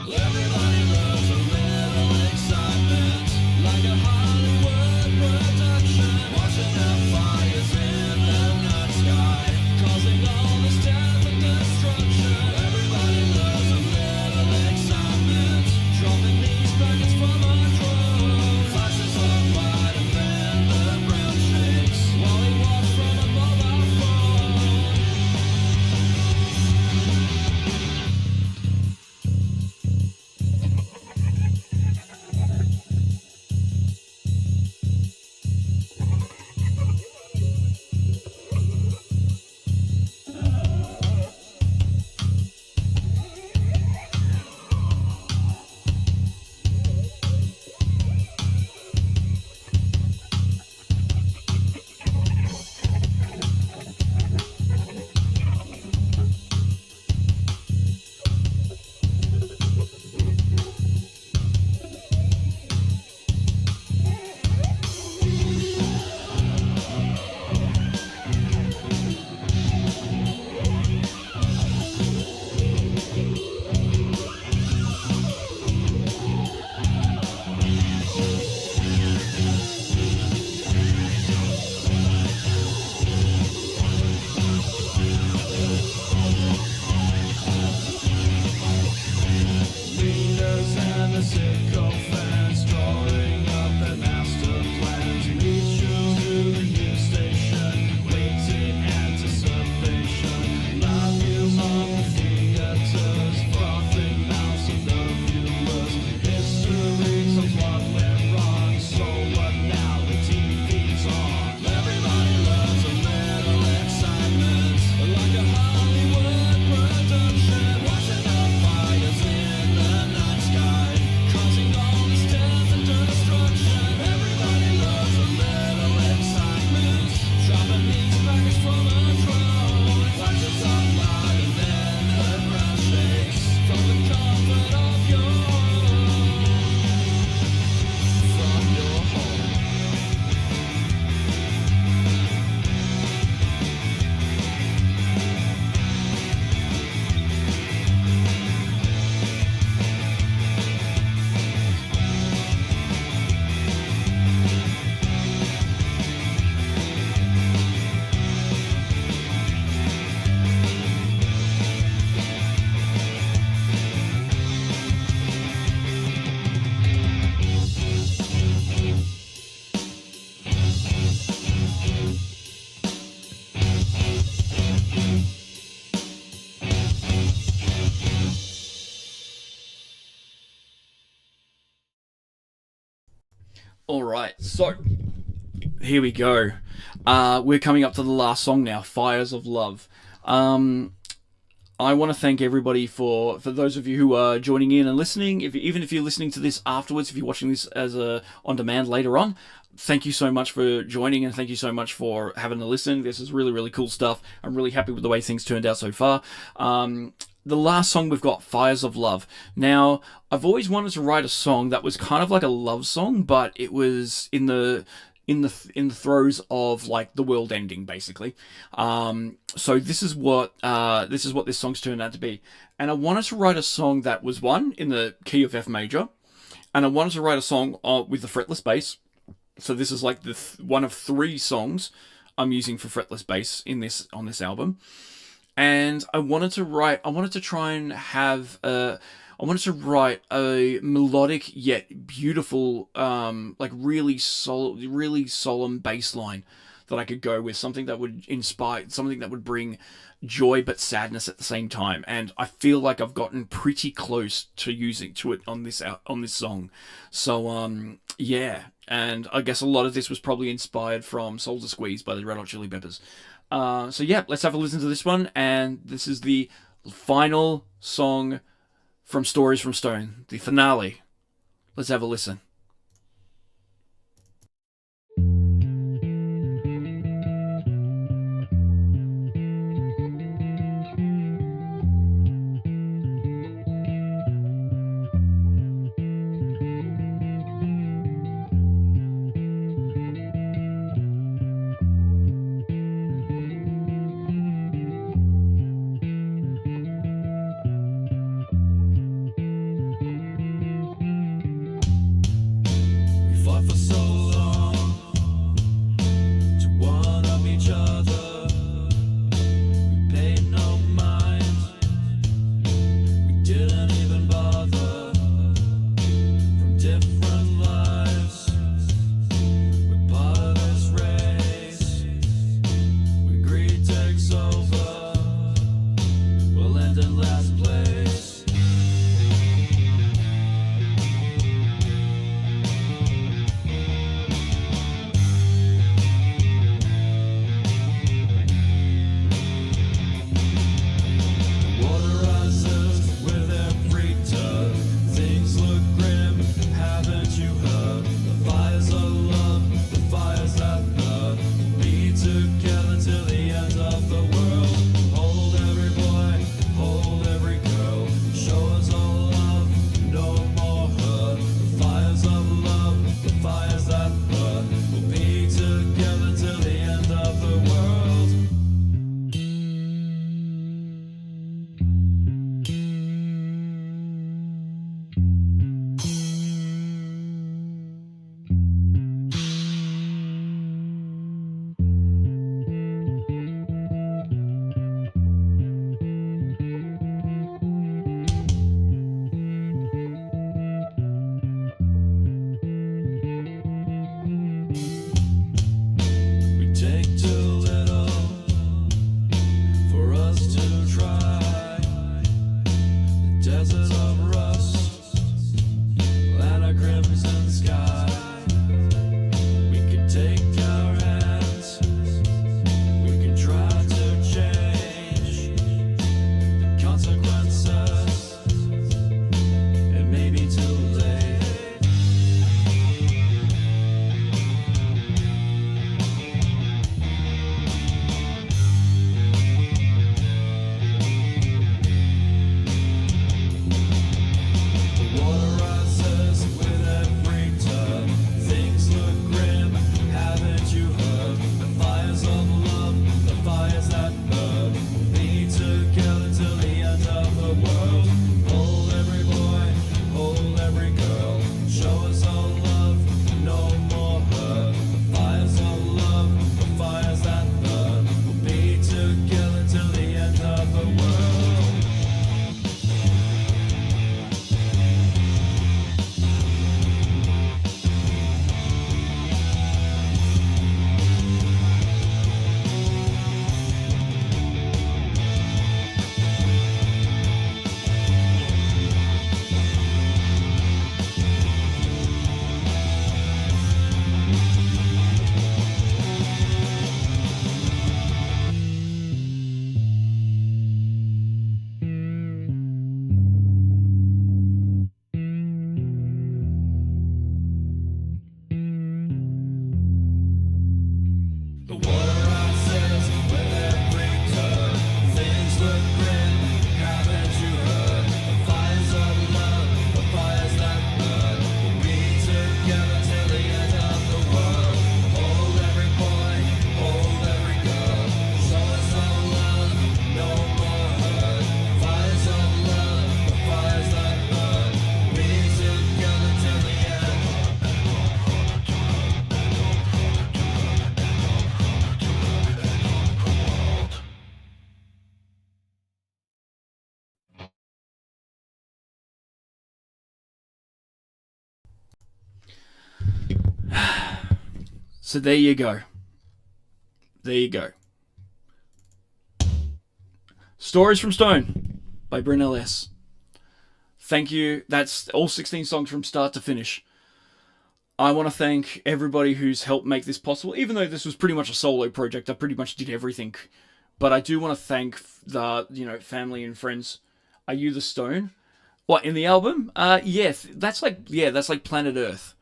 Everybody loves a little excitement, like a Hollywood production. Watching the fires in the night sky, causing all this death and destruction. Everybody loves a little excitement, dropping these packets from a drone. Flashes of light and then the ground shakes, while he walks from a mobile phone. Leaders and the sycophants drawing up their master plans. Meet you to the news station, waiting anticipation. Live views on the theaters, frothing mouths of the viewers. History tells what went wrong, so what now? The TV's on. Everybody loves a little excitement, like a Hollywood production. Watching the fires in the night sky, causing all this death and destruction. Everybody loves a little excitement, dropping these packets from a drone. Flashes of light and then the ground shakes, from the comfort of your home. From your home. All right, so here we go. We're coming up to the last song now, "Fires of Love." I want to thank everybody for those of you who are joining in and listening. Even if you're listening to this afterwards, if you're watching this as a on demand later on, thank you so much for joining and thank you so much for having a listen. This is really, really cool stuff. I'm really happy with the way things turned out so far. The last song we've got, "Fires of Love." Now, I've always wanted to write a song that was kind of like a love song, but it was in the throes of like the world ending, basically. So this is what this song's turned out to be. And I wanted to write a song that was one in the key of F major, and I wanted to write a song with the fretless bass. So this is like the one of three songs I'm using for fretless bass on this album. And I wanted to write a melodic yet beautiful, like really solemn bass line that I could go with, something that would inspire, something that would bring joy but sadness at the same time. And I feel like I've gotten pretty close to using to it on this song. So yeah, and I guess a lot of this was probably inspired from "Soul to Squeeze" by the Red Hot Chili Peppers. So yeah, let's have a listen to this one, and this is the final song from Stories from Stone, the finale. Let's have a listen. So there you go. There you go. Stories from Stone by BrynLS. Thank you. That's all 16 songs from start to finish. I want to thank everybody who's helped make this possible. Even though this was pretty much a solo project, I pretty much did everything. But I do want to thank the family and friends. Are you the stone? What, in the album? Yes. That's like Planet Earth.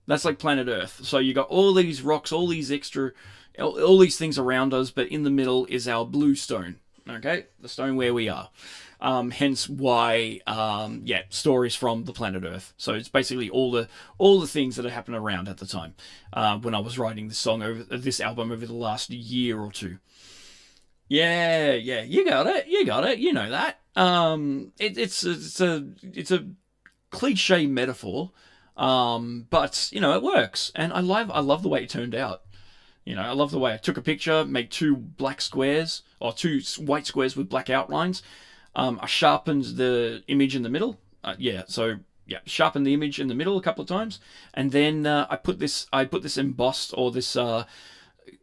That's like Planet Earth. So you got all these rocks, all these things around us, but in the middle is our blue stone. Okay, the stone where we are. Hence why, stories from the planet Earth. So it's basically all the things that had happened around at the time when I was writing this album over the last year or two. Yeah, you got it. You know that. It's a cliche metaphor, but it works, and I love the way it turned out. I love the way I took a picture, made two black squares, or two white squares with black outlines. I sharpened the image in the middle. Sharpened the image in the middle a couple of times, and then I put this embossed, or this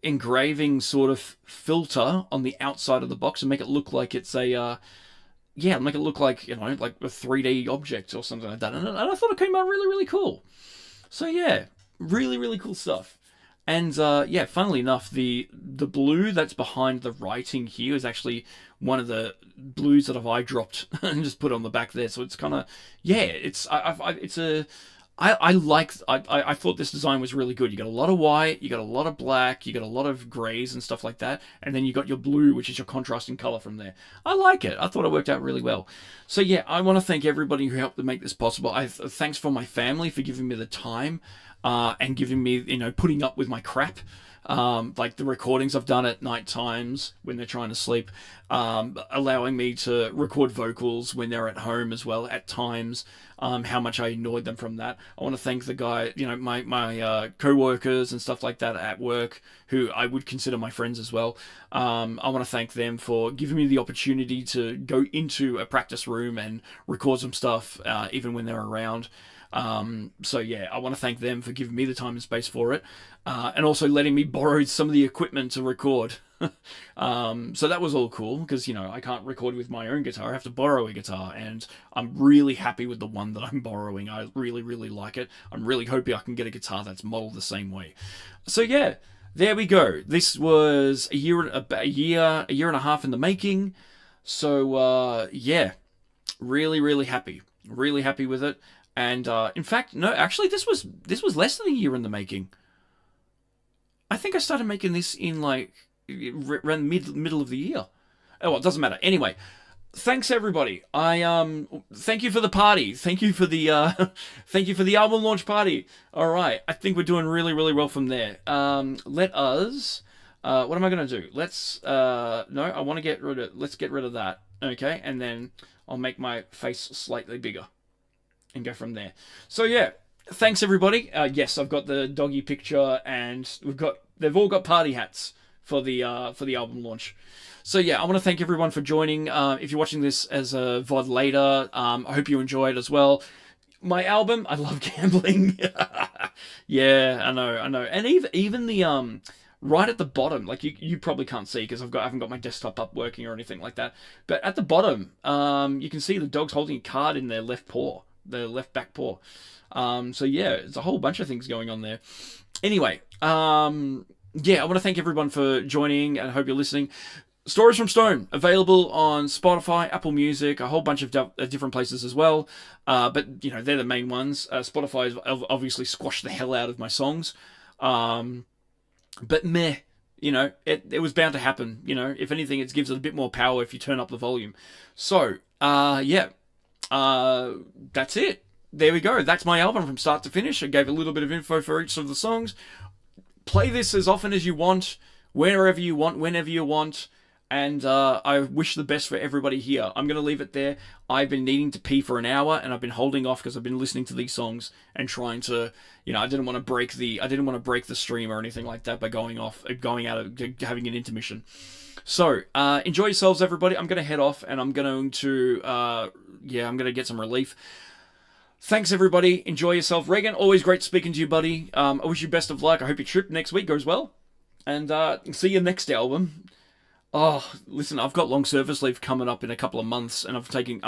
engraving sort of filter on the outside of the box and make it look like it's like a 3D object or something like that. And I thought it came out really, really cool. So yeah, really, really cool stuff. And funnily enough, the blue that's behind the writing here is actually one of the blues that I've eye dropped and just put on the back there. So it's kind of I thought this design was really good. You got a lot of white, you got a lot of black, you got a lot of greys and stuff like that, and then you got your blue, which is your contrasting color from there. I like it. I thought it worked out really well. So yeah, I want to thank everybody who helped to make this possible. Thanks for my family for giving me the time. And giving me, putting up with my crap, like the recordings I've done at night times when they're trying to sleep, allowing me to record vocals when they're at home as well at times, how much I annoyed them from that. I want to thank the guy, my co-workers and stuff like that at work, who I would consider my friends as well. I want to thank them for giving me the opportunity to go into a practice room and record some stuff, even when they're around. I want to thank them for giving me the time and space for it, and also letting me borrow some of the equipment to record. So that was all cool, because I can't record with my own guitar. I have to borrow a guitar, and I'm really happy with the one that I'm borrowing. I really, really like it. I'm really hoping I can get a guitar that's modeled the same way. So yeah, there we go. This was a year and a half in the making. So really, really happy with it. And in fact, no, actually, this was less than a year in the making. I think I started making this in around middle of the year. Oh, well, it doesn't matter. Anyway, thanks everybody. Thank you for the party. Thank you for the album launch party. All right, I think we're doing really, really well from there. Let us. What am I gonna do? Let's. No, I want to get rid of. Let's get rid of that. Okay, and then I'll make my face slightly bigger. And go from there. So yeah, thanks everybody. Yes, I've got the doggy picture, and they've all got party hats for the album launch. So yeah, I want to thank everyone for joining. If you're watching this as a VOD later, I hope you enjoy it as well. My album, I love gambling. Yeah, I know, and even the right at the bottom, like you probably can't see because I haven't got my desktop up working or anything like that. But at the bottom, you can see the dog's holding a card in their left paw. The left back paw. So yeah, it's a whole bunch of things going on there. Anyway, I want to thank everyone for joining, and I hope you're listening. Stories from Stone, available on Spotify, Apple Music, a whole bunch of different places as well. But they're the main ones. Spotify has obviously squashed the hell out of my songs. But meh. It was bound to happen. If anything, it gives it a bit more power if you turn up the volume. So, that's it. There we go. That's my album from start to finish. I gave a little bit of info for each of the songs. Play this as often as you want, wherever you want, whenever you want, and I wish the best for everybody here. I'm going to leave it there. I've been needing to pee for an hour, and I've been holding off because I've been listening to these songs and trying to, I didn't want to break the stream or anything like that by going out of having an intermission. So, enjoy yourselves, everybody. I'm going to head off, and I'm going to get some relief. Thanks, everybody. Enjoy yourself. Reagan, always great speaking to you, buddy. I wish you best of luck. I hope your trip next week goes well. And see you next album. Oh, listen, I've got long service leave coming up in a couple of months, and I'm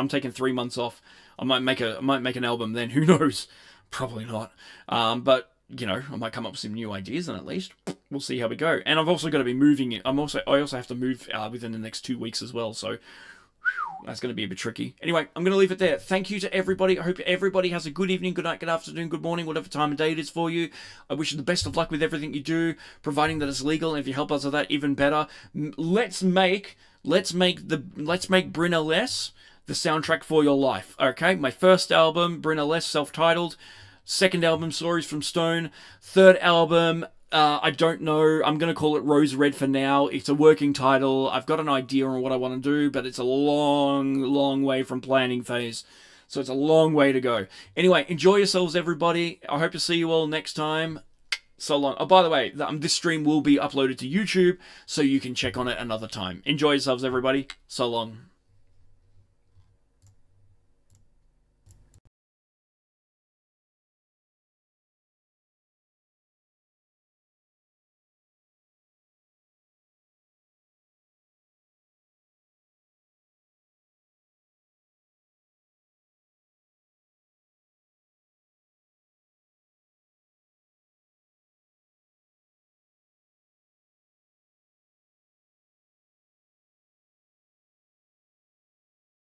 taking 3 months off. I might make an album then. Who knows? Probably not. But you know, I might come up with some new ideas, and at least we'll see how we go. And I've also got to be moving it. I also have to move within the next 2 weeks as well. So that's going to be a bit tricky. Anyway, I'm going to leave it there. Thank you to everybody. I hope everybody has a good evening, good night, good afternoon, good morning, whatever time of day it is for you. I wish you the best of luck with everything you do, providing that it's legal. And if you help us with that, even better. Let's make BrynLS the soundtrack for your life. Okay, my first album, BrynLS, self-titled. Second album, Stories from Stone. Third album, I don't know. I'm going to call it Rose Red for now. It's a working title. I've got an idea on what I want to do, but it's a long, long way from planning phase. So it's a long way to go. Anyway, enjoy yourselves, everybody. I hope to see you all next time. So long. Oh, by the way, this stream will be uploaded to YouTube, so you can check on it another time. Enjoy yourselves, everybody. So long.